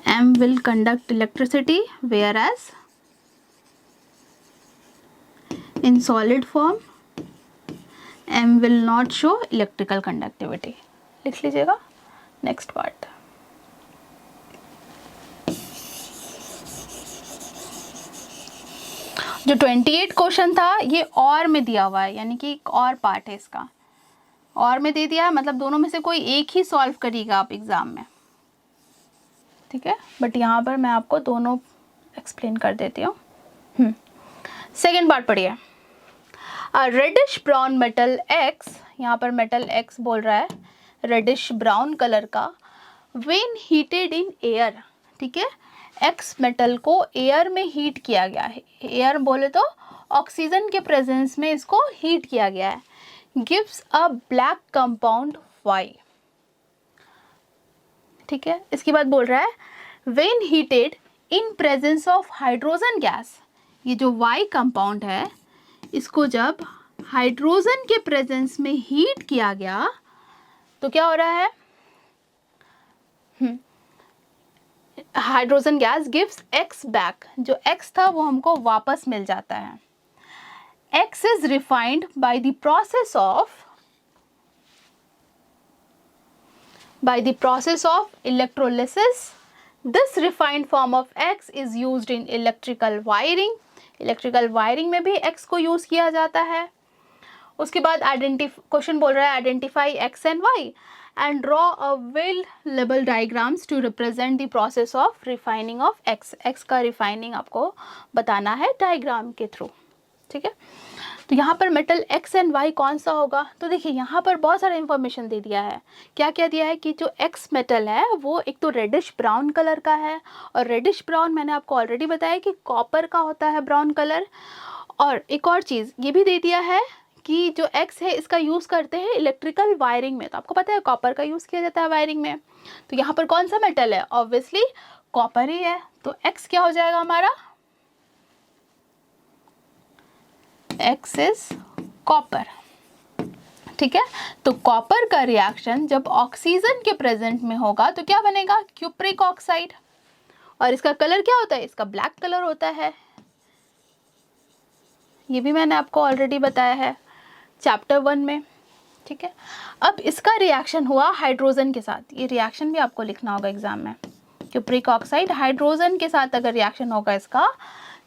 M will conduct electricity, whereas in solid form M will not show electrical conductivity. लिख लीजिएगा. Next part. जो 28 question था ये और में दिया हुआ है, यानी कि एक और पार्ट है इसका. और में दे दिया है, मतलब दोनों में से कोई एक ही सॉल्व करिएगा आप एग्जाम में, ठीक है. बट यहाँ पर मैं आपको दोनों एक्सप्लेन कर देती हूँ. सेकेंड पार्ट पढ़िए. रेडिश ब्राउन मेटल एक्स, यहाँ पर मेटल एक्स बोल रहा है रेडिश ब्राउन कलर का, व्हेन हीटेड इन एयर, ठीक है. एक्स मेटल को एयर में हीट किया गया है. एयर बोले तो ऑक्सीजन के प्रेजेंस में इसको हीट किया गया है. Gives a black compound Y, ठीक है. इसके बाद बोल रहा है when heated in presence of hydrogen gas. ये जो वाई कंपाउंड है इसको जब हाइड्रोजन के प्रेजेंस में हीट किया गया तो क्या हो रहा है. Hydrogen gas gives x back, जो एक्स था वो हमको वापस मिल जाता है. X is refined by the process of electrolysis. This refined form of x is used in electrical wiring. Electrical wiring में भी एक्स को यूज किया जाता है. उसके बाद क्वेश्चन बोल रहा है identify X and Y and draw a well label diagrams to represent the process of refining of x. x का refining आपको बताना है डायग्राम के थ्रू, ठीक है. तो यहाँ पर मेटल x एंड y कौन सा होगा. तो देखिए यहाँ पर बहुत सारा इंफॉर्मेशन दे दिया है. क्या क्या दिया है कि जो x मेटल है वो एक तो रेडिश ब्राउन कलर का है, और रेडिश ब्राउन मैंने आपको ऑलरेडी बताया कि कॉपर का होता है ब्राउन कलर. और एक और चीज़ ये भी दे दिया है कि जो एक्स है इसका यूज़ करते हैं इलेक्ट्रिकल वायरिंग में. तो आपको पता है कॉपर का यूज़ किया जाता है वायरिंग में. तो यहाँ पर कौन सा मेटल है, ऑब्वियसली कॉपर ही है. तो एक्स क्या हो जाएगा हमारा, एक्स इज कॉपर, ठीक है. तो कॉपर का रिएक्शन जब ऑक्सीजन के प्रेजेंट में होगा तो क्या बनेगा, क्यूप्रिक ऑक्साइड. और इसका कलर क्या होता है, इसका ब्लैक कलर होता है. ये भी मैंने आपको ऑलरेडी बताया है चैप्टर 1 में, ठीक है. अब इसका रिएक्शन हुआ हाइड्रोजन के साथ. ये रिएक्शन भी आपको लिखना होगा एग्जाम में. क्यूप्रिक ऑक्साइड हाइड्रोजन के साथ अगर रिएक्शन होगा इसका,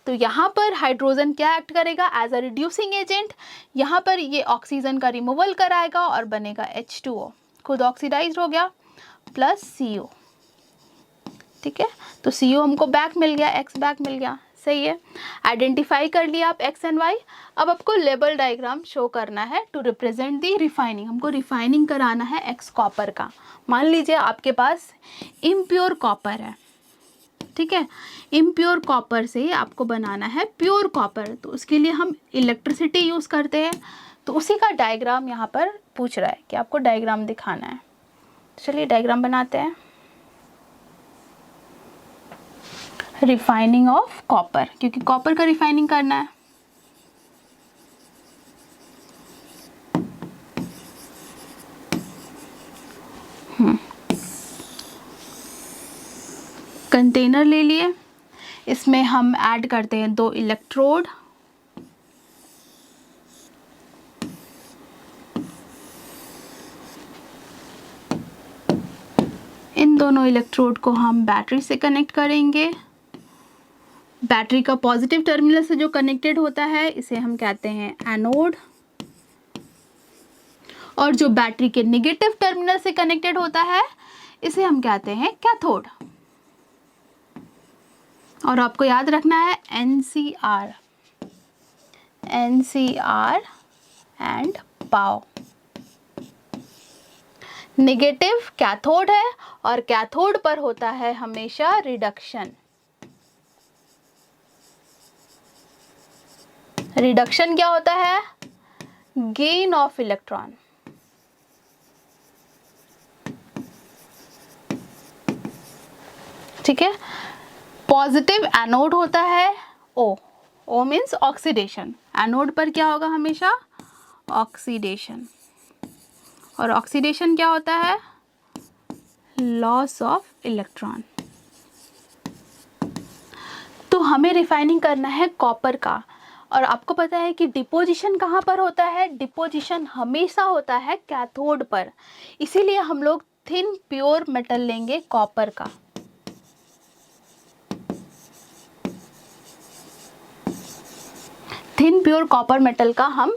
तो यहाँ पर हाइड्रोजन क्या एक्ट करेगा, एज अ रिड्यूसिंग एजेंट. यहाँ पर ये ऑक्सीजन का रिमूवल कराएगा और बनेगा H2O, खुद ऑक्सीडाइज हो गया, प्लस CO, ठीक है. तो CO हमको बैक मिल गया, X बैक मिल गया, सही है. आइडेंटिफाई कर लिया आप एक्स एंड वाई. अब आपको लेबल डायग्राम शो करना है टू रिप्रेजेंट दी रिफाइनिंग. हमको रिफाइनिंग कराना है एक्स कॉपर का. मान लीजिए आपके पास इम्प्योर कॉपर है, ठीक है. इम्प्योर कॉपर से आपको बनाना है प्योर कॉपर. तो उसके लिए हम इलेक्ट्रिसिटी यूज़ करते हैं. तो उसी का डायग्राम यहाँ पर पूछ रहा है कि आपको डायग्राम दिखाना है. चलिए डायग्राम बनाते हैं. रिफाइनिंग ऑफ कॉपर, क्योंकि कॉपर का रिफाइनिंग करना है. कंटेनर ले लिए, इसमें हम ऐड करते हैं 2 इलेक्ट्रोड. इन दोनों इलेक्ट्रोड को हम बैटरी से कनेक्ट करेंगे. बैटरी का पॉजिटिव टर्मिनल से जो कनेक्टेड होता है इसे हम कहते हैं एनोड, और जो बैटरी के नेगेटिव टर्मिनल से कनेक्टेड होता है इसे हम कहते हैं कैथोड. और आपको याद रखना है NCR and pav. Negative cathode है और कैथोड पर होता है हमेशा रिडक्शन. रिडक्शन क्या होता है, गेन ऑफ इलेक्ट्रॉन. ठीक है. पॉजिटिव एनोड होता है ओ, ओ मीन्स ऑक्सीडेशन, एनोड पर क्या होगा हमेशा ऑक्सीडेशन, और ऑक्सीडेशन क्या होता है लॉस ऑफ इलेक्ट्रॉन। तो हमें रिफाइनिंग करना है कॉपर का, और आपको पता है कि डिपोजिशन कहाँ पर होता है, डिपोजिशन हमेशा होता है कैथोड पर, इसीलिए हम लोग थिन प्योर मेटल लेंगे कॉपर का। थिन प्योर कॉपर मेटल का हम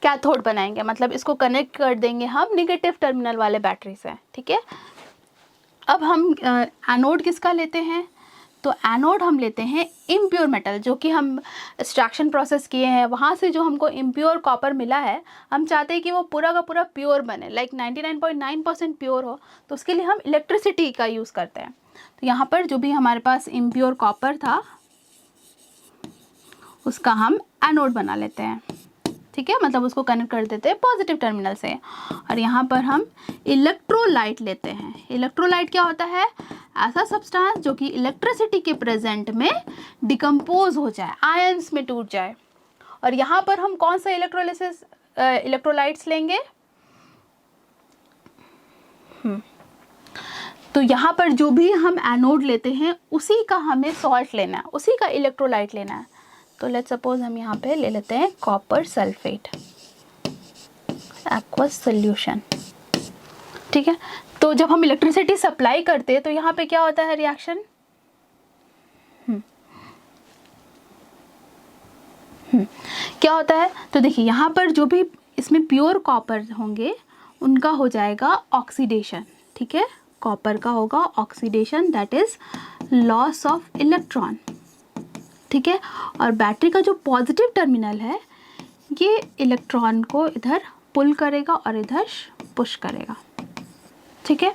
कैथोड बनाएंगे, मतलब इसको कनेक्ट कर देंगे हम निगेटिव टर्मिनल वाले बैटरी से, ठीक है। अब हम एनोड किसका लेते हैं, तो एनोड हम लेते हैं इम्प्योर मेटल, जो कि हम एक्सट्रैक्शन प्रोसेस किए हैं, वहाँ से जो हमको इम्प्योर कॉपर मिला है, हम चाहते हैं कि वो पूरा का पूरा प्योर बने, लाइक 99.9% प्योर हो, तो उसके लिए हम इलेक्ट्रिसिटी का यूज़ करते हैं। तो यहाँ पर जो भी हमारे पास इम्प्योर कॉपर था उसका हम एनोड बना लेते हैं, ठीक है, मतलब उसको कनेक्ट कर देते हैं पॉजिटिव टर्मिनल से। और यहाँ पर हम इलेक्ट्रोलाइट लेते हैं। इलेक्ट्रोलाइट क्या होता है, ऐसा सब्सटेंस जो कि इलेक्ट्रिसिटी के प्रेजेंट में डिकम्पोज हो जाए, आयंस में टूट जाए। और यहाँ पर हम कौन सा इलेक्ट्रोलाइट्स लेंगे, तो यहाँ पर जो भी हम एनोड लेते हैं उसी का हमें सॉल्ट लेना है, उसी का इलेक्ट्रोलाइट लेना है। तो लेट्स सपोज हम यहाँ पे ले लेते हैं कॉपर सल्फेट एक्वस सॉल्यूशन, ठीक है। तो जब हम इलेक्ट्रिसिटी सप्लाई करते हैं तो यहाँ पे क्या होता है रिएक्शन, क्या होता है, तो देखिए यहाँ पर जो भी इसमें प्योर कॉपर होंगे उनका हो जाएगा ऑक्सीडेशन, ठीक है, कॉपर का होगा oxidation, that is loss of electron, ठीक है। और बैटरी का जो पॉजिटिव टर्मिनल है ये इलेक्ट्रॉन को इधर पुल करेगा और इधर पुश करेगा, ठीक है।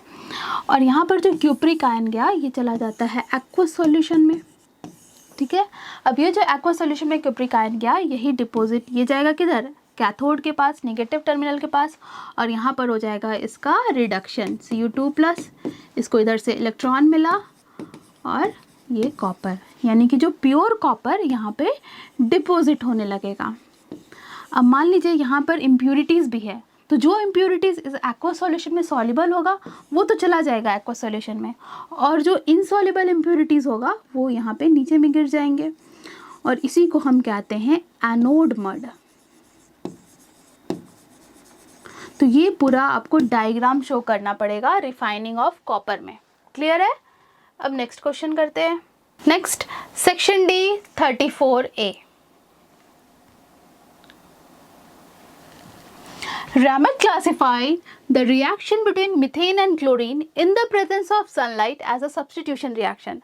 और यहाँ पर जो क्यूप्रिक आयन गया ये चला जाता है एक्वस सॉल्यूशन में, ठीक है। अब ये जो एक्वस सॉल्यूशन में क्यूप्रिक आयन गया यही डिपॉजिट ये जाएगा किधर, कैथोड के पास, नेगेटिव टर्मिनल के पास, और यहाँ पर हो जाएगा इसका रिडक्शन Cu2+, इसको इधर से इलेक्ट्रॉन मिला और ये कॉपर, यानी कि जो प्योर कॉपर यहाँ पे डिपॉजिट होने लगेगा। अब मान लीजिए यहाँ पर इम्प्यूरिटीज़ भी है, तो जो इम्प्यूरिटीज़ इस एक्वा सॉल्यूशन में सॉल्युबल होगा वो तो चला जाएगा एक्वा सॉल्यूशन में, और जो इनसॉल्युबल इम्प्यूरिटीज़ होगा वो यहाँ पे नीचे में गिर जाएंगे, और इसी को हम कहते हैं एनोड मड। तो ये पूरा आपको डायग्राम शो करना पड़ेगा रिफाइनिंग ऑफ कॉपर में, क्लियर है। अब नेक्स्ट क्वेश्चन करते हैं। Next section D 34A, Ramat classified the reaction between methane and chlorine in the presence of sunlight as a substitution reaction.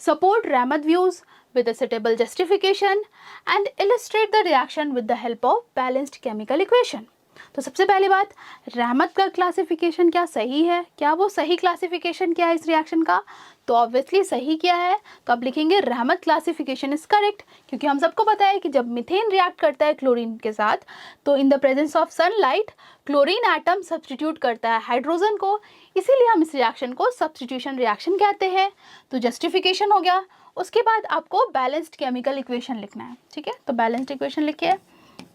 Support Ramat views with a suitable justification and illustrate the reaction with the help of balanced chemical equation. तो सबसे पहली बात, रहमत का classification क्या सही है, क्या वो सही क्लासिफिकेशन क्या है इस रिएक्शन का, तो ऑब्वियसली सही क्या है, तो आप लिखेंगे रहमत क्लासिफिकेशन इज करेक्ट, क्योंकि हम सबको पता है कि जब मीथेन रिएक्ट करता है क्लोरीन के साथ तो इन the presence of sunlight chlorine atom substitute करता है हाइड्रोजन को, इसीलिए हम इस रिएक्शन को सब्सटीट्यूशन रिएक्शन कहते हैं। तो जस्टिफिकेशन हो गया। उसके बाद आपको बैलेंस्ड केमिकल इक्वेशन लिखना है, ठीक है। तो बैलेंस्ड इक्वेशन लिखिए,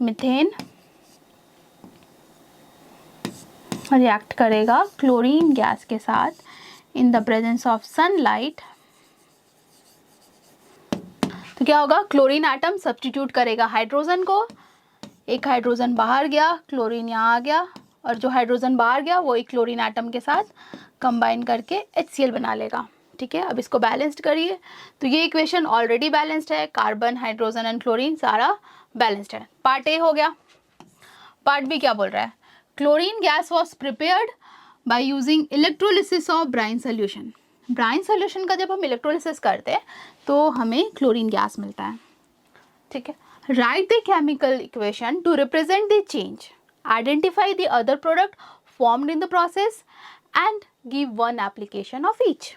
मीथेन रिएक्ट करेगा क्लोरीन गैस के साथ इन द प्रेजेंस ऑफ सनलाइट, तो क्या होगा, क्लोरीन एटम सब्सटीट्यूट करेगा हाइड्रोजन को, एक हाइड्रोजन बाहर गया, क्लोरीन यहाँ आ गया, और जो हाइड्रोजन बाहर गया वो एक क्लोरीन एटम के साथ कंबाइन करके HCl बना लेगा, ठीक है। अब इसको बैलेंस्ड करिए, तो ये इक्वेशन ऑलरेडी बैलेंस्ड है, कार्बन हाइड्रोजन एंड क्लोरीन सारा बैलेंस्ड है। पार्ट ए हो गया। पार्ट बी क्या बोल रहा है, chlorine gas was prepared by using electrolysis of brine solution. Brine solution का जब हम इलेक्ट्रोलिसिस करते हैं तो हमें क्लोरीन गैस मिलता है, ठीक है। Right the chemical equation two represent the change, identify the other product formed in the process and give one application of each.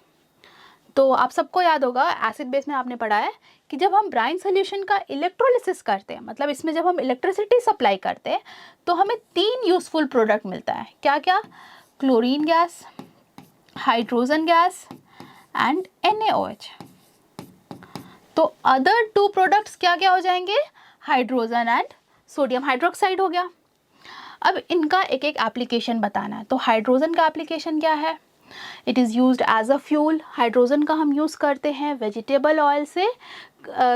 तो आप सबको याद होगा एसिड बेस में आपने पढ़ा है कि जब हम ब्राइन सोल्यूशन का इलेक्ट्रोलिसिस करते हैं, मतलब इसमें जब हम इलेक्ट्रिसिटी सप्लाई करते हैं तो हमें 3 यूजफुल प्रोडक्ट मिलता है, क्या क्या, chlorine gas, hydrogen gas and NaOH। तो अदर 2 प्रोडक्ट्स क्या क्या हो जाएंगे, हाइड्रोजन एंड सोडियम हाइड्रोक्साइड हो गया। अब इनका एक एक एप्लीकेशन बताना है। तो हाइड्रोजन का एप्लीकेशन क्या है, it is used as a fuel. Hydrogen का हम यूज़ करते हैं वेजिटेबल ऑयल से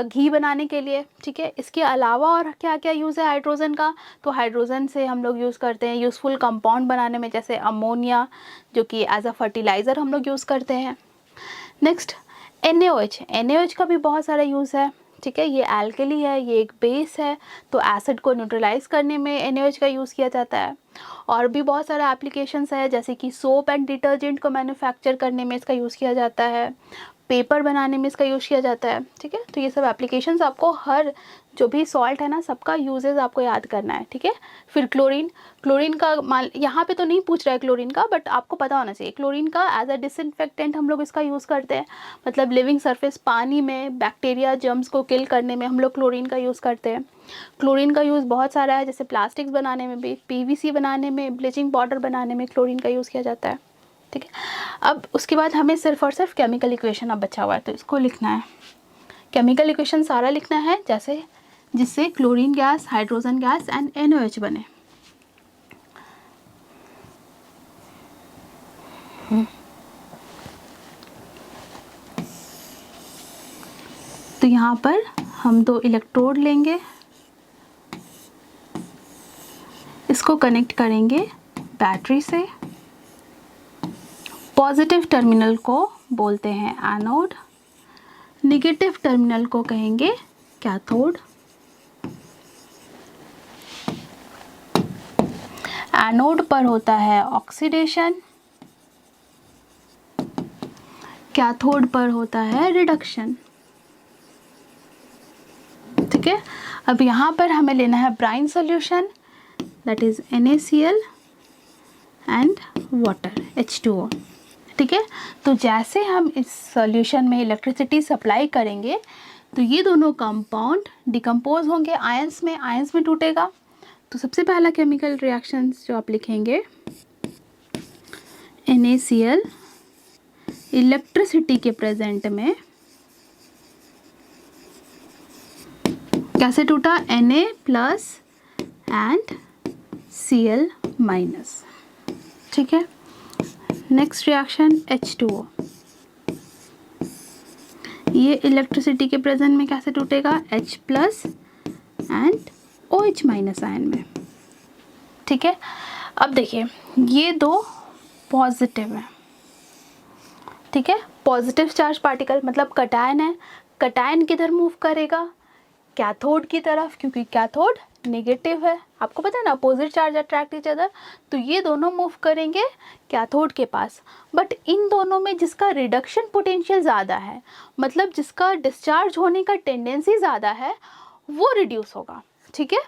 घी बनाने के लिए, ठीक है। इसके अलावा और क्या क्या यूज़ है हाइड्रोजन का, तो हाइड्रोजन से हम लोग यूज़ करते हैं यूज़फुल कंपाउंड बनाने में, जैसे अमोनिया जो कि एज अ फर्टिलाइज़र हम लोग यूज़ करते हैं। नेक्स्ट NaOH का भी बहुत सारा यूज़ है, ठीक है। ये एल्कली है, ये एक बेस है, तो एसिड को न्यूट्रलाइज करने में NaOH का यूज़ किया जाता है। और भी बहुत सारा एप्लीकेशंस है, जैसे कि सोप एंड डिटर्जेंट को मैन्युफैक्चर करने में इसका यूज़ किया जाता है, पेपर बनाने में इसका यूज़ किया जाता है, ठीक है। तो ये सब एप्लीकेशंस आपको हर जो भी सॉल्ट है ना सबका यूजेस आपको याद करना है, ठीक है। फिर क्लोरीन का मान यहाँ पे तो नहीं पूछ रहा है क्लोरीन का, बट आपको पता होना चाहिए क्लोरीन का एज अ डिसइंफेक्टेंट हम लोग इसका यूज़ करते हैं। मतलब लिविंग सरफेस पानी में बैक्टीरिया जर्म्स को किल करने में हम लोग क्लोरीन का यूज़ करते हैं। क्लोरीन का यूज़ बहुत सारा है, जैसे प्लास्टिक्स बनाने में भी, PVC बनाने में, ब्लीचिंग पाउडर बनाने में क्लोरीन का यूज़ किया जाता है, ठीक है। अब उसके बाद हमें सिर्फ और सिर्फ केमिकल इक्वेशन अब बचा हुआ है, तो इसको लिखना है। केमिकल इक्वेशन सारा लिखना है जैसे जिससे chlorine gas, hydrogen gas and NaOH बने। तो यहाँ पर हम 2 इलेक्ट्रोड लेंगे, इसको कनेक्ट करेंगे बैटरी से। पॉजिटिव टर्मिनल को बोलते हैं एनोड, नेगेटिव टर्मिनल को कहेंगे कैथोड। एनोड पर होता है ऑक्सीडेशन, कैथोड पर होता है रिडक्शन, ठीक है। अब यहाँ पर हमें लेना है brine solution, that is NaCl and water H2O, ठीक है। तो जैसे हम इस सॉल्यूशन में इलेक्ट्रिसिटी सप्लाई करेंगे तो ये दोनों कंपाउंड डिकम्पोज होंगे आयंस में टूटेगा। तो सबसे पहला केमिकल रिएक्शंस जो आप लिखेंगे, NaCl इलेक्ट्रिसिटी के प्रेजेंट में कैसे टूटा, Na plus and Cl minus, ठीक है। नेक्स्ट रिएक्शन H2O, ये इलेक्ट्रिसिटी के प्रेजेंट में कैसे टूटेगा, H plus and OH minus ion में, ठीक है। अब देखिए ये 2 पॉजिटिव है, ठीक है। पॉजिटिव चार्ज पार्टिकल मतलब कटायन है, कटायन किधर मूव करेगा, कैथोड की तरफ, क्योंकि कैथोड नेगेटिव है, आपको पता है ना opposite charge attract each other. तो ये दोनों मूव करेंगे कैथोड के पास, बट इन दोनों में जिसका रिडक्शन पोटेंशियल ज़्यादा है, मतलब जिसका डिस्चार्ज होने का टेंडेंसी ज़्यादा है, वो रिड्यूस होगा, ठीक है।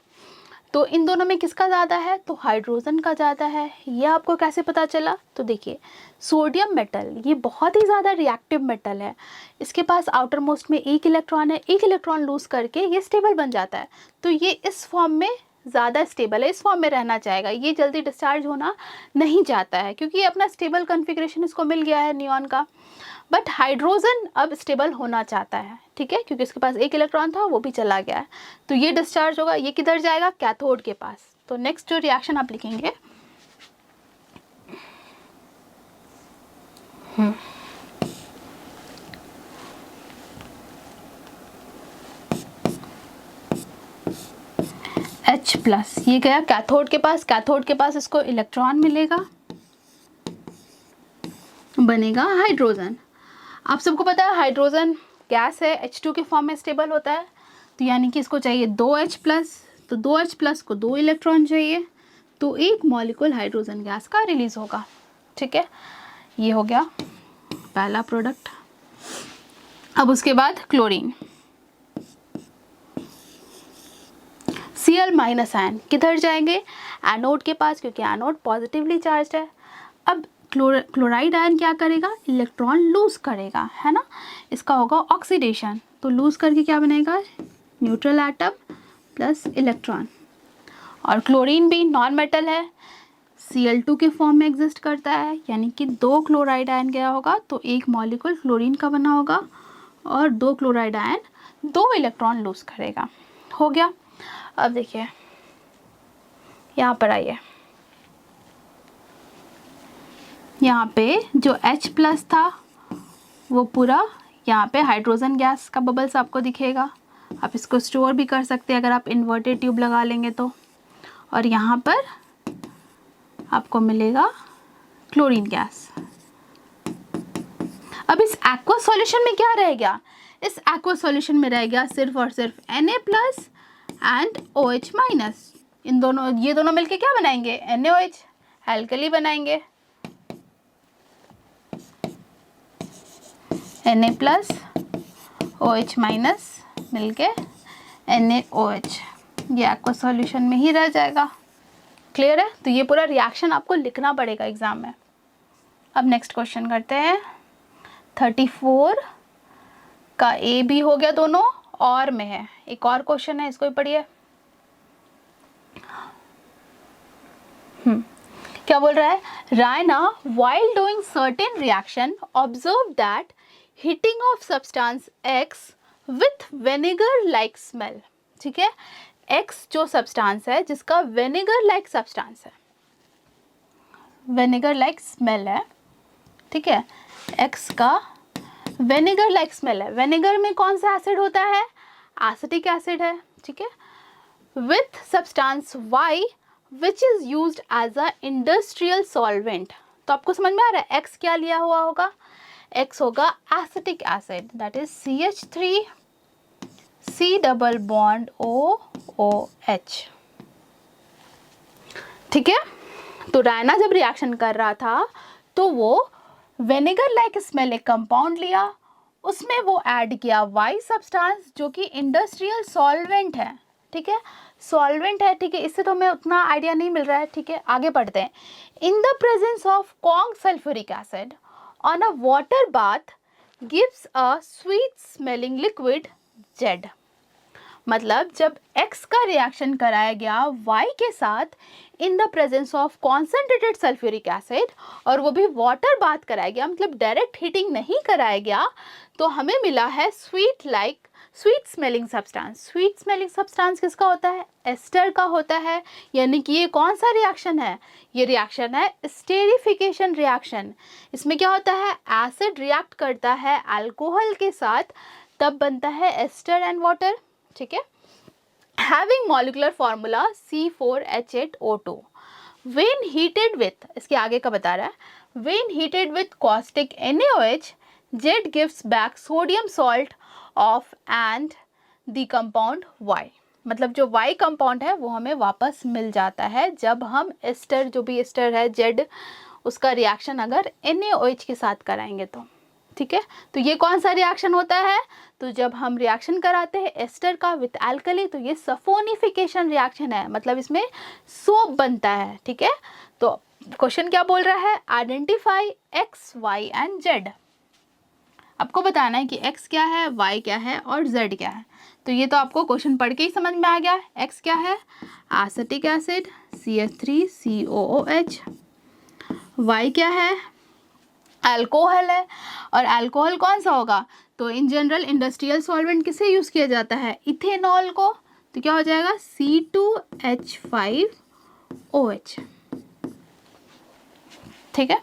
तो इन दोनों में किसका ज़्यादा है, तो हाइड्रोजन का ज़्यादा है। ये आपको कैसे पता चला, तो देखिए सोडियम मेटल ये बहुत ही ज़्यादा रिएक्टिव मेटल है, इसके पास आउटर मोस्ट में 1 इलेक्ट्रॉन है, 1 इलेक्ट्रॉन लूज़ करके ये स्टेबल बन जाता है। तो ये इस फॉर्म में ज़्यादा स्टेबल है, इस फॉर्म में रहना चाहेगा, ये जल्दी डिस्चार्ज होना नहीं चाहता है, क्योंकि ये अपना स्टेबल कन्फिग्रेशन इसको मिल गया है नियॉन का। बट हाइड्रोजन अब स्टेबल होना चाहता है, ठीक है, क्योंकि इसके पास 1 इलेक्ट्रॉन था वो भी चला गया है, तो ये डिस्चार्ज होगा, ये किधर जाएगा, कैथोड के पास। तो नेक्स्ट जो रिएक्शन आप लिखेंगे, H प्लस, ये गया कैथोड के पास, कैथोड के पास इसको इलेक्ट्रॉन मिलेगा, बनेगा हाइड्रोजन। आप सबको पता है हाइड्रोजन गैस है, H2 के फॉर्म में स्टेबल होता है, तो यानी कि इसको चाहिए 2H प्लस, तो 2H प्लस को 2 इलेक्ट्रॉन चाहिए, तो 1 मॉलिक्यूल हाइड्रोजन गैस का रिलीज होगा, ठीक है। ये हो गया पहला प्रोडक्ट। अब उसके बाद क्लोरीन, Cl माइनस आयन किधर जाएंगे, एनोड के पास, क्योंकि एनोड पॉजिटिवली चार्ज है। अब क्लोराइड आयन क्या करेगा, इलेक्ट्रॉन लूज करेगा, है ना, इसका होगा ऑक्सीडेशन, तो लूज करके क्या बनेगा, न्यूट्रल एटम प्लस इलेक्ट्रॉन। और क्लोरीन भी नॉन मेटल है, Cl2 के फॉर्म में एग्जिस्ट करता है, यानी कि 2 क्लोराइड आयन गया होगा तो 1 मॉलिक्यूल क्लोरीन का बना होगा, और 2 क्लोराइड आयन 2 इलेक्ट्रॉन लूज करेगा। हो गया। अब देखिए यहाँ पर आइए, यहाँ पे जो H+ था वो पूरा यहाँ पे हाइड्रोजन गैस का बबल्स आपको दिखेगा। आप इसको स्टोर भी कर सकते हैं अगर आप इन्वर्टेड ट्यूब लगा लेंगे तो। और यहाँ पर आपको मिलेगा क्लोरीन गैस। अब इस एक्वा सॉल्यूशन में क्या रह गया? इस एक्वा सॉल्यूशन में रह गया सिर्फ और सिर्फ Na+ एंड OH-। इन दोनों, ये दोनों मिलके क्या बनाएंगे? NaOH, एल्कली बनाएंगे। Na+ OH- मिलके NaOH, ये एक्वा सॉल्यूशन में ही रह जाएगा। क्लियर है? तो ये पूरा रिएक्शन आपको लिखना पड़ेगा एग्जाम में। अब नेक्स्ट क्वेश्चन करते हैं। 34 का A B हो गया, दोनों और में है। एक और क्वेश्चन है, इसको भी पढ़िए। क्या बोल रहा है? Raina while doing certain reaction observed that heating of substance X with vinegar like smell। ठीक है, X जो सब्सटेंस है जिसका विनेगर लाइक सब्सटेंस है, विनेगर लाइक स्मेल है। ठीक है, X का विनेगर लाइक स्मेल है। विनेगर में कौन सा एसिड होता है? एसिटिक एसिड है। ठीक है, with substance Y which is used as a industrial solvent. तो आपको समझ में आ रहा है X क्या लिया हुआ होगा? X होगा acetic acid, that is CH3 C double bond OOH। ठीक है, तो रायना जब रिएक्शन कर रहा था तो वो विनेगर लाइक स्मेल एक कंपाउंड लिया, उसमें वो ऐड किया वाई सब्सटेंस जो कि इंडस्ट्रियल सॉल्वेंट है। ठीक है, सॉल्वेंट है। ठीक है, इससे तो हमें उतना आइडिया नहीं मिल रहा है। ठीक है, आगे पढ़ते हैं। इन the presence of Kong sulphuric acid on a water bath gives a sweet smelling liquid Z। मतलब जब X का रिएक्शन कराया गया Y के साथ इन the presence of concentrated sulphuric acid, और वो भी वाटर बाथ कराया गया, मतलब डायरेक्ट हीटिंग नहीं कराया गया, तो हमें मिला है sweet smelling substance. Sweet smelling substance किसका होता है? एस्टर का होता है। यानी कि ये कौन सा रिएक्शन है? ये रिएक्शन है स्टेरिफिकेशन रिएक्शन। इसमें क्या होता है? एसिड रिएक्ट करता है अल्कोहल के साथ, तब बनता है एस्टर एंड वाटर। ठीक है, having molecular formula C4H8O2 when heated with, इसके आगे का बता रहा है, when heated with caustic NaOH Z gives back sodium salt of and the compound Y। मतलब जो Y कंपाउंड है वो हमें वापस मिल जाता है जब हम एस्टर, जो भी एस्टर है Z, उसका रिएक्शन अगर NaOH के साथ कराएंगे तो। ठीक है, तो ये कौन सा रिएक्शन होता है? तो जब हम रिएक्शन कराते हैं एस्टर का विथ एल्कली तो ये सफोनिफिकेशन रिएक्शन है, मतलब इसमें सोप बनता है। ठीक है, तो क्वेश्चन क्या बोल रहा है? Identify X, Y and Z। आपको बताना है कि X क्या है, Y क्या है और Z क्या है। तो ये तो आपको क्वेश्चन पढ़ के ही समझ में आ गया। X क्या है? Acetic acid CH3COOH। Y क्या है? अल्कोहल है। और अल्कोहल कौन सा होगा? तो इन जनरल इंडस्ट्रियल सॉल्वेंट किसे यूज़ किया जाता है? इथेनॉल को। तो क्या हो जाएगा? C2H5OH। ठीक है,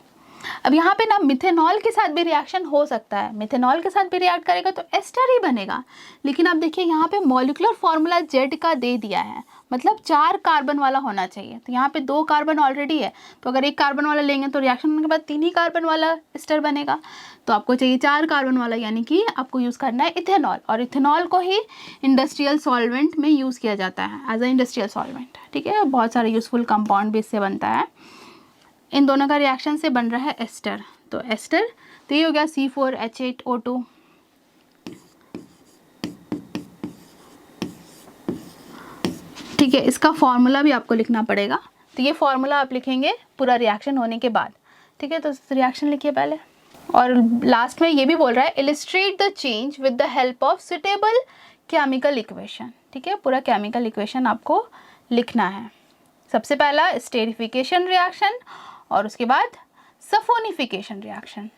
अब यहाँ पे ना मिथेनॉल के साथ भी रिएक्शन हो सकता है। मिथेनॉल के साथ भी रिएक्ट करेगा तो एस्टर ही बनेगा। लेकिन अब देखिए यहाँ पे मॉलिक्यूलर फॉर्मूला Z का दे दिया है, मतलब 4 कार्बन वाला होना चाहिए। तो यहाँ पे 2 कार्बन ऑलरेडी है, तो अगर 1 कार्बन वाला लेंगे तो रिएक्शन होने के बाद 3 ही कार्बन वाला एस्टर बनेगा। तो आपको चाहिए 4 कार्बन वाला, यानी कि आपको यूज़ करना है इथेनॉल। और इथेनॉल को ही इंडस्ट्रियल सॉल्वेंट में यूज़ किया जाता है एज अ इंडस्ट्रियल सॉल्वेंट। ठीक है, बहुत सारे यूजफुल कंपाउंड भी इससे बनता है। इन दोनों का रिएक्शन से बन रहा है एस्टर। तो एस्टर, तो ये हो गया C4H8O2। ठीक है, इसका फॉर्मूला भी आपको लिखना पड़ेगा। तो ये फॉर्मूला आप लिखेंगे पूरा रिएक्शन होने के बाद। ठीक है, तो रिएक्शन लिखिए पहले। और लास्ट में ये भी बोल रहा है illustrate the change with the help of suitable chemical equation. ठीक है, पूरा केमिकल इक्वेशन आपको लिखना है। सबसे पहला स्टेरिफिकेशन रिएक्शन और उसके बाद सफोनिफिकेशन रिएक्शन।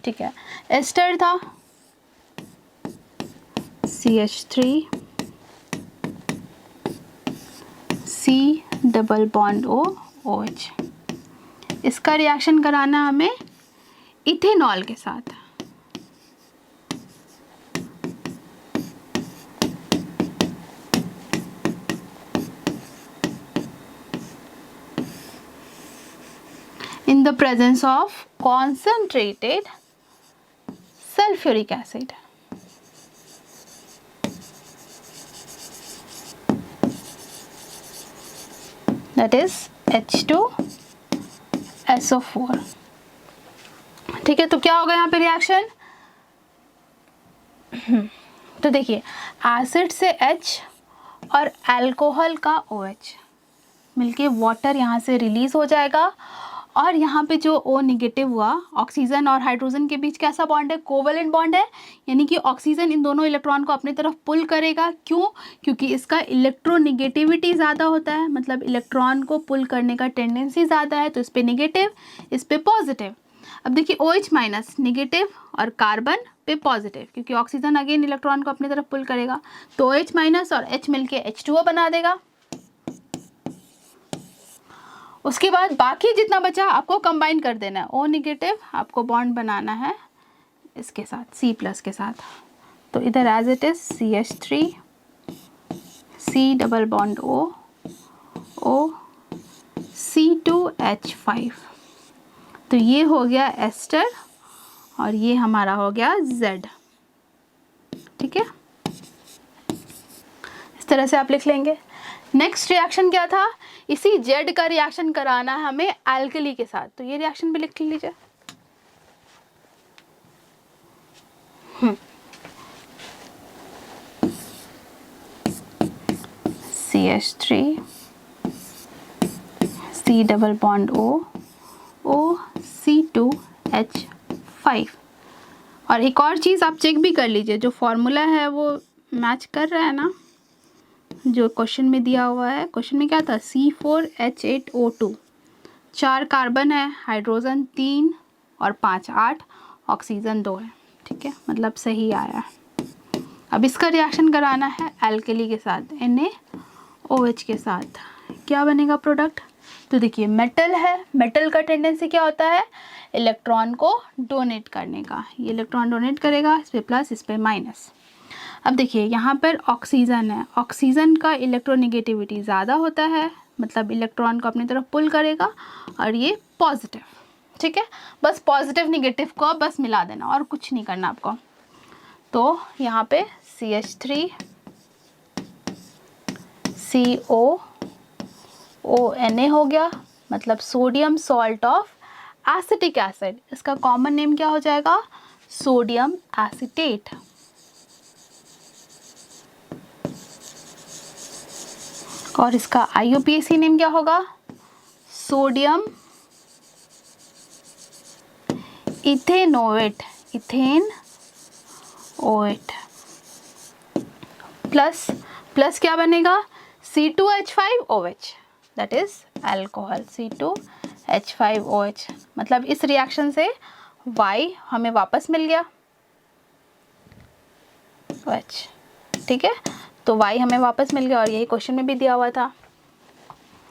ठीक है, एस्टर था CH3 C double bond O OH। इसका रिएक्शन कराना हमें इथेनॉल के साथ। In the presence of concentrated sulfuric acid. That is H2SO4। ठीक है, तो क्या होगा यहाँ पे रिएक्शन? तो देखिए, एसिड से H और अल्कोहल का OH मिलके वाटर यहाँ से रिलीज हो जाएगा, और यहाँ पे जो O निगेटिव हुआ, ऑक्सीजन और हाइड्रोजन के बीच कैसा बॉन्ड है? कोवेलेंट बॉन्ड है, यानी कि ऑक्सीजन इन दोनों इलेक्ट्रॉन को अपनी तरफ पुल करेगा। क्यों? क्योंकि इसका इलेक्ट्रोनिगेटिविटी ज़्यादा होता है, मतलब इलेक्ट्रॉन को पुल करने का टेंडेंसी ज़्यादा है, तो इस पे नेगेटिव, इस पे पॉजिटिव। अब देखिए, OH माइनस नेगेटिव और कार्बन पे पॉजिटिव, क्योंकि ऑक्सीजन अगेन इलेक्ट्रॉन को अपनी तरफ पुल करेगा, तो OH माइनस और H मिलके H2O बना देगा। उसके बाद बाकी जितना बचा आपको कंबाइन कर देना है। O निगेटिव आपको बॉन्ड बनाना है इसके साथ, C प्लस के साथ, तो इधर as it is CH3 C double bond O C2H5। तो ये हो गया एस्टर और ये हमारा हो गया Z। ठीक है, इस तरह से आप लिख लेंगे। नेक्स्ट रिएक्शन क्या था? इसी Z का रिएक्शन कराना है हमें एल्कली के साथ, तो ये रिएक्शन भी लिख लीजिए। CH3 C double bond O C2H5। और एक और चीज़ आप चेक भी कर लीजिए, जो फॉर्मूला है वो मैच कर रहा है ना जो क्वेश्चन में दिया हुआ है। क्वेश्चन में क्या था? C4H8O2, 4 कार्बन है, हाइड्रोजन 3 और 5 8, ऑक्सीजन 2 है। ठीक है, मतलब सही आया है। अब इसका रिएक्शन कराना है एल्कली के साथ, NaOH के साथ। क्या बनेगा प्रोडक्ट? तो देखिए, मेटल है, मेटल का टेंडेंसी क्या होता है? इलेक्ट्रॉन को डोनेट करने का। ये इलेक्ट्रॉन डोनेट करेगा, इस पे प्लस, इस पे माइनस। अब देखिए, यहाँ पर ऑक्सीजन है, ऑक्सीजन का इलेक्ट्रोनिगेटिविटी ज़्यादा होता है, मतलब इलेक्ट्रॉन को अपनी तरफ पुल करेगा, और ये पॉजिटिव। ठीक है, बस पॉजिटिव निगेटिव को बस मिला देना और कुछ नहीं करना आपको। तो यहाँ पे CH3 COONA हो गया, मतलब sodium salt of acetic acid. इसका कॉमन नेम क्या हो जाएगा? Sodium acetate. और इसका IUPAC नेम क्या होगा? Sodium ethanoate, ethanoate. Plus plus क्या बनेगा? C2H5OH, that is alcohol, C2H5OH। मतलब इस रिएक्शन से Y हमें वापस मिल गया, OH। ठीक है, तो Y हमें वापस मिल गया, और यही क्वेश्चन में भी दिया हुआ था।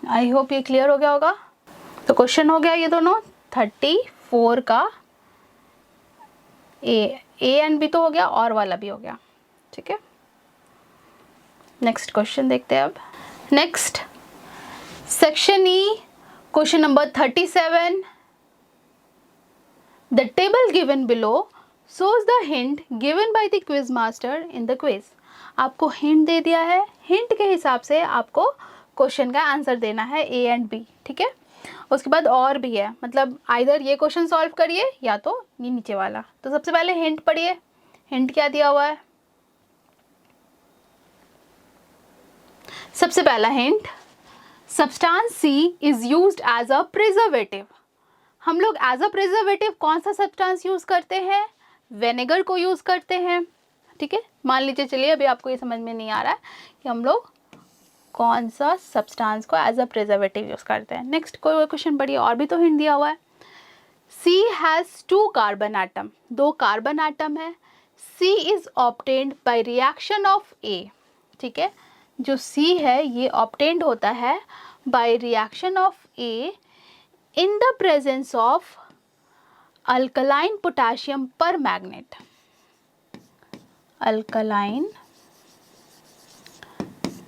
आई होप ये क्लियर हो गया होगा। तो क्वेश्चन हो गया ये दोनों 34 का, A एंड B तो हो गया, और वाला भी हो गया। ठीक है, नेक्स्ट क्वेश्चन देखते हैं अब। Next section E, question number 37। The table given below shows the hint given by the quiz master in the quiz। आपको हिंट दे दिया है, हिंट के हिसाब से आपको क्वेश्चन का आंसर देना है A एंड B। ठीक है, उसके बाद और भी है, मतलब आइदर ये क्वेश्चन सॉल्व करिए या तो ये नीचे वाला। तो सबसे पहले हिंट पढ़िए, हिंट क्या दिया हुआ है? सबसे पहला hint, substance C is used as a preservative. हम लोग एज अ प्रिजर्वेटिव कौन सा सब्सटेंस यूज करते हैं? विनेगर को यूज करते हैं। ठीक है, मान लीजिए, चलिए अभी आपको ये समझ में नहीं आ रहा है कि हम लोग कौन सा सब्सटेंस को एज अ प्रिजर्वेटिव यूज करते हैं। नेक्स्ट कोई क्वेश्चन पढ़िए, और भी तो हिंट दिया हुआ है। C has 2 carbon atom, 2 carbon atom है। C is obtained by reaction of A, ठीक है, जो C है ये obtained होता है by reaction of A in the presence of alkaline potassium permanganate, alkaline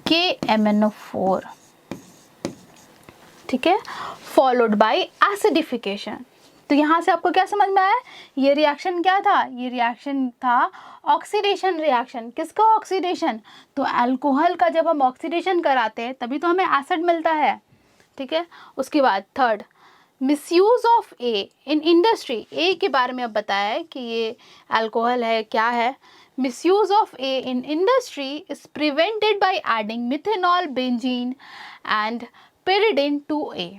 KMnO4, ठीक है, फॉलोड बाय एसिडिफिकेशन। तो यहाँ से आपको क्या समझ में आया, ये रिएक्शन क्या था, ये रिएक्शन था ऑक्सीडेशन रिएक्शन। किसका ऑक्सीडेशन, तो अल्कोहल का जब हम ऑक्सीडेशन कराते हैं तभी तो हमें एसिड मिलता है, ठीक है। उसके बाद third, misuse of A in industry. A के बारे में अब बताया है कि ये अल्कोहल है, क्या है। Misuse of A in industry is prevented by adding methanol, benzene and pyridine to A.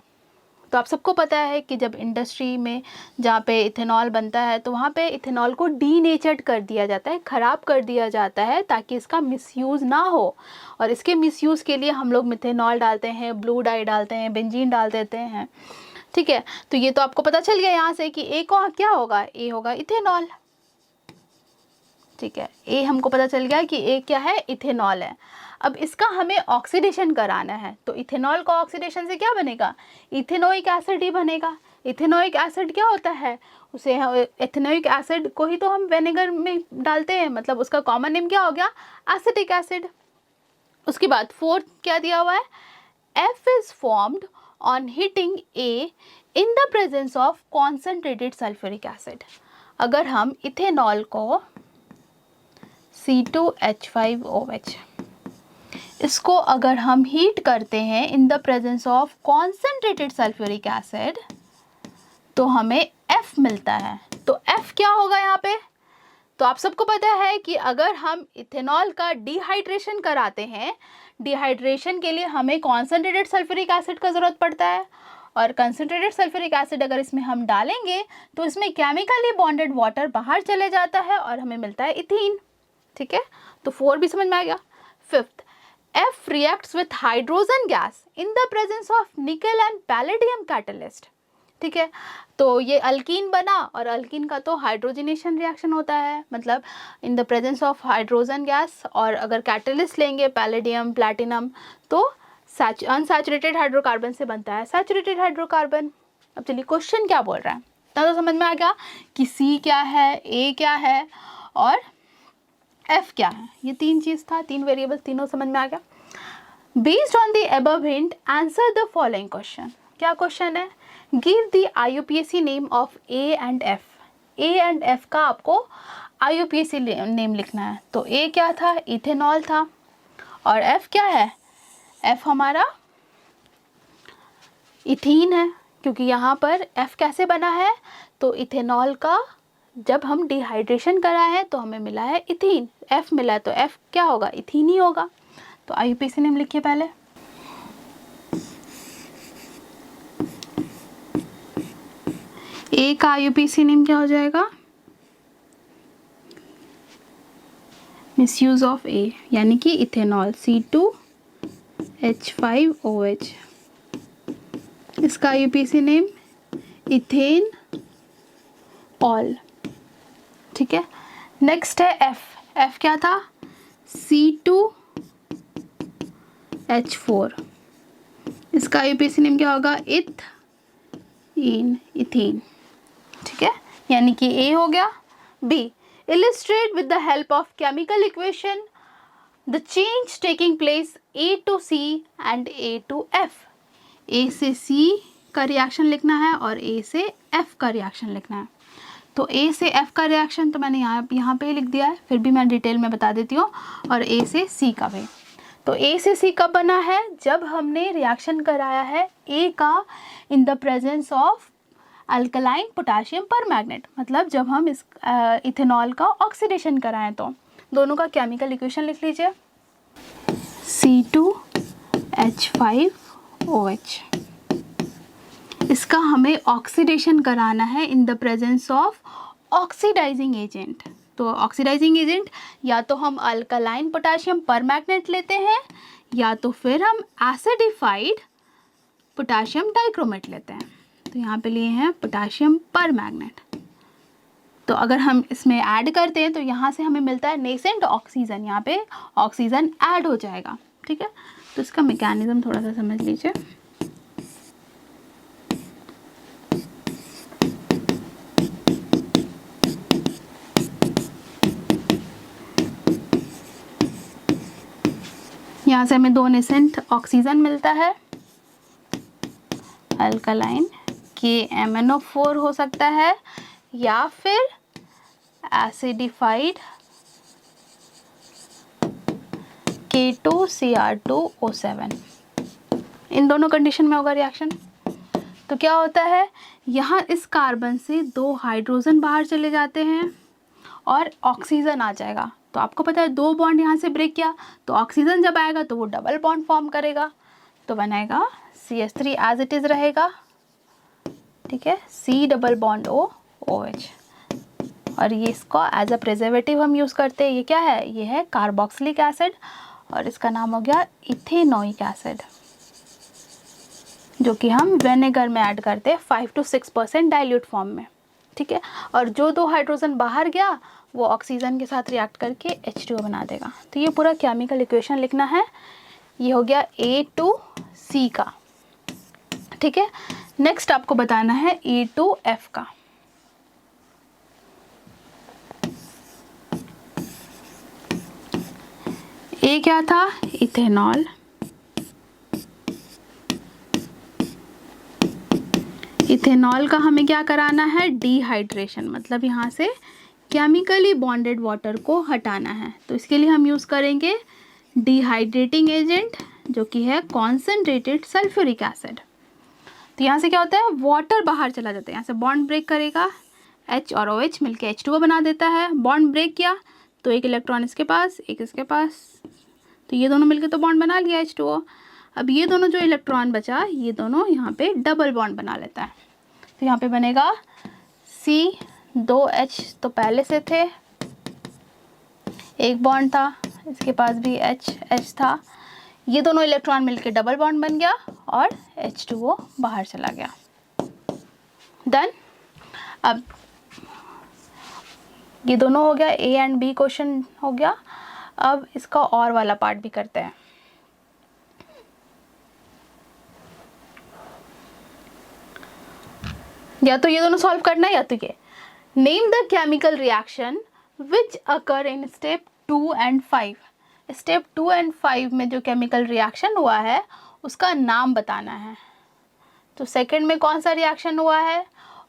तो आप सबको पता है कि जब इंडस्ट्री में जहाँ पे इथेनॉल बनता है तो वहाँ पे इथेनॉल को डीनेचर्ड कर दिया जाता है, ख़राब कर दिया जाता है ताकि इसका मिसयूज़ ना हो। और इसके मिसयूज़ के लिए हम लोग मिथेनॉल डालते हैं, ब्लू डाई डालते हैं, बेंजीन डाल देते हैं, ठीक है। तो ये तो आपको पता चल गया यहाँ से कि ए को क्या होगा, ए होगा इथेनॉल, ठीक है। ए हमको पता चल गया कि ए क्या है, इथेनॉल है। अब इसका हमें ऑक्सीडेशन कराना है तो इथेनॉल का ऑक्सीडेशन से क्या बनेगा, इथेनोइक एसिड ही बनेगा। इथेनोइक एसिड क्या होता है, उसे इथेनोइक एसिड को ही तो हम विनेगर में डालते हैं, मतलब उसका कॉमन नेम क्या हो गया, एसिटिक एसिड। उसके बाद फोर्थ क्या दिया हुआ है, F is formed on heating a in the presence of concentrated sulphuric acid. अगर हम इथेनॉल को C2H5OH इसको अगर हम हीट करते हैं इन the presence of concentrated sulphuric acid तो हमें F मिलता है। तो F क्या होगा यहाँ पे, तो आप सबको पता है कि अगर हम इथेनॉल का डिहाइड्रेशन कराते हैं, डिहाइड्रेशन के लिए हमें कॉन्सेंट्रेटेड सल्फ्यूरिक एसिड का ज़रूरत पड़ता है। और कंसनट्रेटेड सल्फ्यूरिक एसिड अगर इसमें हम डालेंगे तो इसमें केमिकली बॉन्डेड वाटर बाहर चले जाता है और हमें मिलता है इथीन, ठीक है। तो 4 भी समझ में आ गया। Fifth, F reacts with hydrogen gas in the presence of nickel and palladium catalyst, ठीक है। तो ये अल्कीन बना और अल्कीन का तो हाइड्रोजनेशन रिएक्शन होता है, मतलब इन the presence of hydrogen gas. और अगर कैटलिस्ट लेंगे पैलेडियम, प्लैटिनम, तो अनसैचुरेटेड हाइड्रोकार्बन से बनता है सैचुरेटेड हाइड्रोकार्बन। अब चलिए क्वेश्चन क्या बोल रहा है, तो समझ में आ गया कि C क्या है, A क्या है और F क्या है। ये 3 चीज़ था, 3 वेरिएबल, तीनों समझ में आ गया। Based on the above hint answer the following question. क्या क्वेश्चन है, give the IUPAC name of A and F। A and F का आपको IUPAC नेम लिखना है। तो A क्या था, इथेनॉल था, और F क्या है, F हमारा इथीन है, क्योंकि यहाँ पर F कैसे बना है, तो इथेनॉल का जब हम डिहाइड्रेशन करा है तो हमें मिला है इथीन, F मिला है तो F क्या होगा, इथीन ही होगा। तो IUPAC नेम लिखिए पहले। A का IUPAC नेम क्या हो जाएगा, मिसयूज ऑफ A यानी कि इथेनॉल C2H5OH। इसका IUPAC नेम इथेन ऑल, ठीक है। नेक्स्ट है F। F क्या था, C2H4। इसका IUPAC नेम क्या होगा, इथीन, ठीक है, यानी कि A हो गया। B, illustrate with the help of chemical equation the change taking place A to C and A to F। A से C का रिएक्शन लिखना है और A से F का रिएक्शन लिखना है। तो A से F का रिएक्शन तो मैंने यहाँ पे लिख दिया है, फिर भी मैं डिटेल में बता देती हूँ। और A से C का भी। तो A से C कब बना है, जब हमने रिएक्शन कराया है A का इन the presence of alkaline potassium permanganate, मतलब जब हम इस इथेनॉल का ऑक्सीडेशन कराएं। तो दोनों का केमिकल इक्वेशन लिख लीजिए, C2H5OH। इसका हमें ऑक्सीडेशन कराना है in the presence of oxidising agent. तो ऑक्सीडाइजिंग एजेंट या तो हम अल्कलाइन पोटाशियम परमैंगनेट लेते हैं या तो फिर हम एसिडिफाइड पोटाशियम डाइक्रोमेट लेते हैं। तो यहाँ पे लिए हैं पोटाशियम परमैंगनेट। तो अगर हम इसमें ऐड करते हैं तो यहाँ से हमें मिलता है नेसेंट ऑक्सीजन, यहाँ पे ऑक्सीजन ऐड हो जाएगा। ठीक है, तो इसका मैकेनिज्म थोड़ा सा समझ लीजिए। यहाँ से हमें 2 नेसेंट ऑक्सीजन मिलता है, अल्कलाइन KMnO4 हो सकता है या फिर एसिडिफाइड K2Cr2O7। इन दोनों कंडीशन में होगा रिएक्शन। तो क्या होता है, यहाँ इस कार्बन से 2 हाइड्रोजन बाहर चले जाते हैं और ऑक्सीजन आ जाएगा। तो आपको पता है 2 बॉन्ड यहाँ से ब्रेक किया, तो ऑक्सीजन जब आएगा तो वो डबल बॉन्ड फॉर्म करेगा, तो बनाएगा CH3 एज इट इज़ रहेगा। ठीक है, C double bond O OH। और ये इसको एज अ प्रिजर्वेटिव हम यूज़ करते हैं। ये क्या है, ये है कार्बोक्सिलिक एसिड और इसका नाम हो गया इथेनोइक एसिड, जो कि हम विनेगर में ऐड करते हैं 5 to 6% डाइल्यूट फॉर्म में। ठीक है, और जो 2 हाइड्रोजन बाहर गया वो ऑक्सीजन के साथ रिएक्ट करके H2O बना देगा। तो ये पूरा केमिकल इक्वेशन लिखना है। ये हो गया A to C का। ठीक है, नेक्स्ट आपको बताना है E to F का। ए क्या था, इथेनॉल। इथेनॉल का हमें क्या कराना है, डिहाइड्रेशन, मतलब यहाँ से केमिकली बॉन्डेड वाटर को हटाना है। तो इसके लिए हम यूज़ करेंगे डिहाइड्रेटिंग एजेंट, जो कि है कॉन्सेंट्रेटेड सल्फ्यूरिक एसिड। तो यहाँ से क्या होता है, वाटर बाहर चला जाता है, यहाँ से बॉन्ड ब्रेक करेगा, H और OH मिलके H2O बना देता है। बॉन्ड ब्रेक किया तो एक इलेक्ट्रॉन इसके पास, एक इसके पास, तो ये दोनों मिलके तो बॉन्ड बना लिया H2O। अब ये दोनों जो इलेक्ट्रॉन बचा, ये दोनों यहाँ पे डबल बॉन्ड बना लेता है। तो यहाँ पे बनेगा C2H, तो पहले से थे, एक बॉन्ड था, इसके पास भी H था, ये दोनों इलेक्ट्रॉन मिलके डबल बॉन्ड बन गया और H2O बाहर चला गया। डन। अब ये दोनों हो गया, A एंड B क्वेश्चन हो गया। अब इसका और वाला पार्ट भी करते हैं। या तो ये दोनों सॉल्व करना है या तो ये। Name the chemical reaction which occur in step 2 and 5। Step 2 and 5 में जो केमिकल रिएक्शन हुआ है उसका नाम बताना है। तो सेकंड में कौन सा रिएक्शन हुआ है,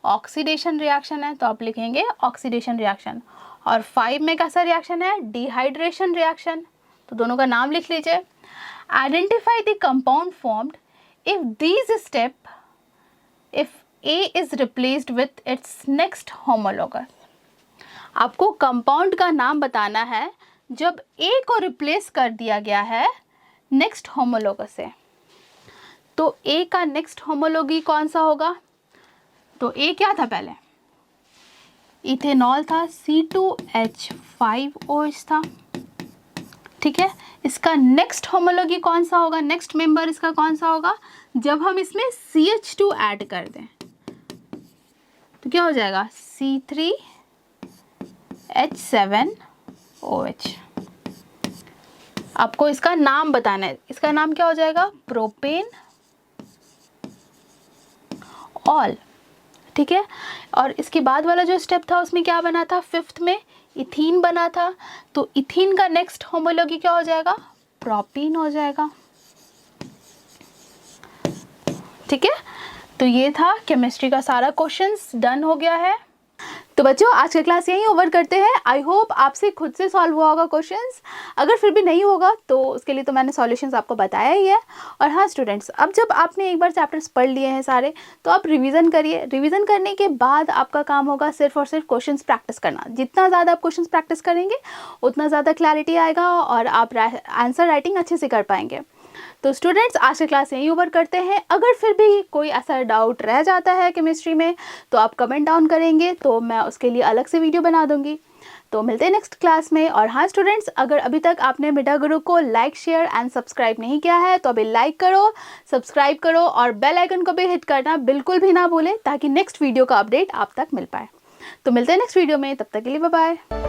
ऑक्सीडेशन रिएक्शन है, तो आप लिखेंगे ऑक्सीडेशन रिएक्शन। और 5 में कैसा रिएक्शन है, डिहाइड्रेशन रिएक्शन, तो दोनों का नाम लिख लीजिए। Identify the compound formed if these step, if A is replaced with its next homologous। आपको कंपाउंड का नाम बताना है जब A को रिप्लेस कर दिया गया है नेक्स्ट होमोलोगस से। तो A का नेक्स्ट होमोलॉगी कौन सा होगा, तो A क्या था पहले, इथेनॉल था, C2H5OH था। ठीक है, इसका नेक्स्ट होमोलॉगी कौन सा होगा, नेक्स्ट मेंबर इसका कौन सा होगा, जब हम इसमें CH2 ऐड कर दें तो क्या हो जाएगा, C3H7OH। आपको इसका नाम बताना है, इसका नाम क्या हो जाएगा, प्रोपेन ऑल। ठीक है, और इसके बाद वाला जो स्टेप था उसमें क्या बना था, 5th में इथीन बना था, तो इथीन का नेक्स्ट होमोलॉगी क्या हो जाएगा, प्रोपीन हो जाएगा। ठीक है, तो ये था केमिस्ट्री का सारा क्वेश्चंस डन हो गया है। तो बच्चों आज का क्लास यहीं ओवर करते हैं। आई होप आपसे खुद से सॉल्व हुआ होगा क्वेश्चंस। अगर फिर भी नहीं होगा तो उसके लिए तो मैंने सॉल्यूशंस आपको बताया ही है। और हाँ स्टूडेंट्स, अब जब आपने एक बार चैप्टर्स पढ़ लिए हैं सारे, तो आप रिवीजन करिए। रिवीजन करने के बाद आपका काम होगा सिर्फ और सिर्फ क्वेश्चंस प्रैक्टिस करना। जितना ज़्यादा आप क्वेश्चंस प्रैक्टिस करेंगे उतना ज़्यादा क्लैरिटी आएगा और आप आंसर राइटिंग अच्छे से कर पाएंगे। तो स्टूडेंट्स आज की क्लास यहीं ओवर करते हैं। अगर फिर भी कोई ऐसा डाउट रह जाता है केमिस्ट्री में तो आप कमेंट डाउन करेंगे, तो मैं उसके लिए अलग से वीडियो बना दूंगी। तो मिलते हैं नेक्स्ट क्लास में। और हाँ स्टूडेंट्स, अगर अभी तक आपने मिडा गुरु को लाइक, शेयर एंड सब्सक्राइब नहीं किया है तो अभी लाइक करो, सब्सक्राइब करो और बेल आइकन को भी हिट करना बिल्कुल भी ना भूलें, ताकि नेक्स्ट वीडियो का अपडेट आप तक मिल पाए। तो मिलते हैं नेक्स्ट वीडियो में, तब तक के लिए बाय बाय।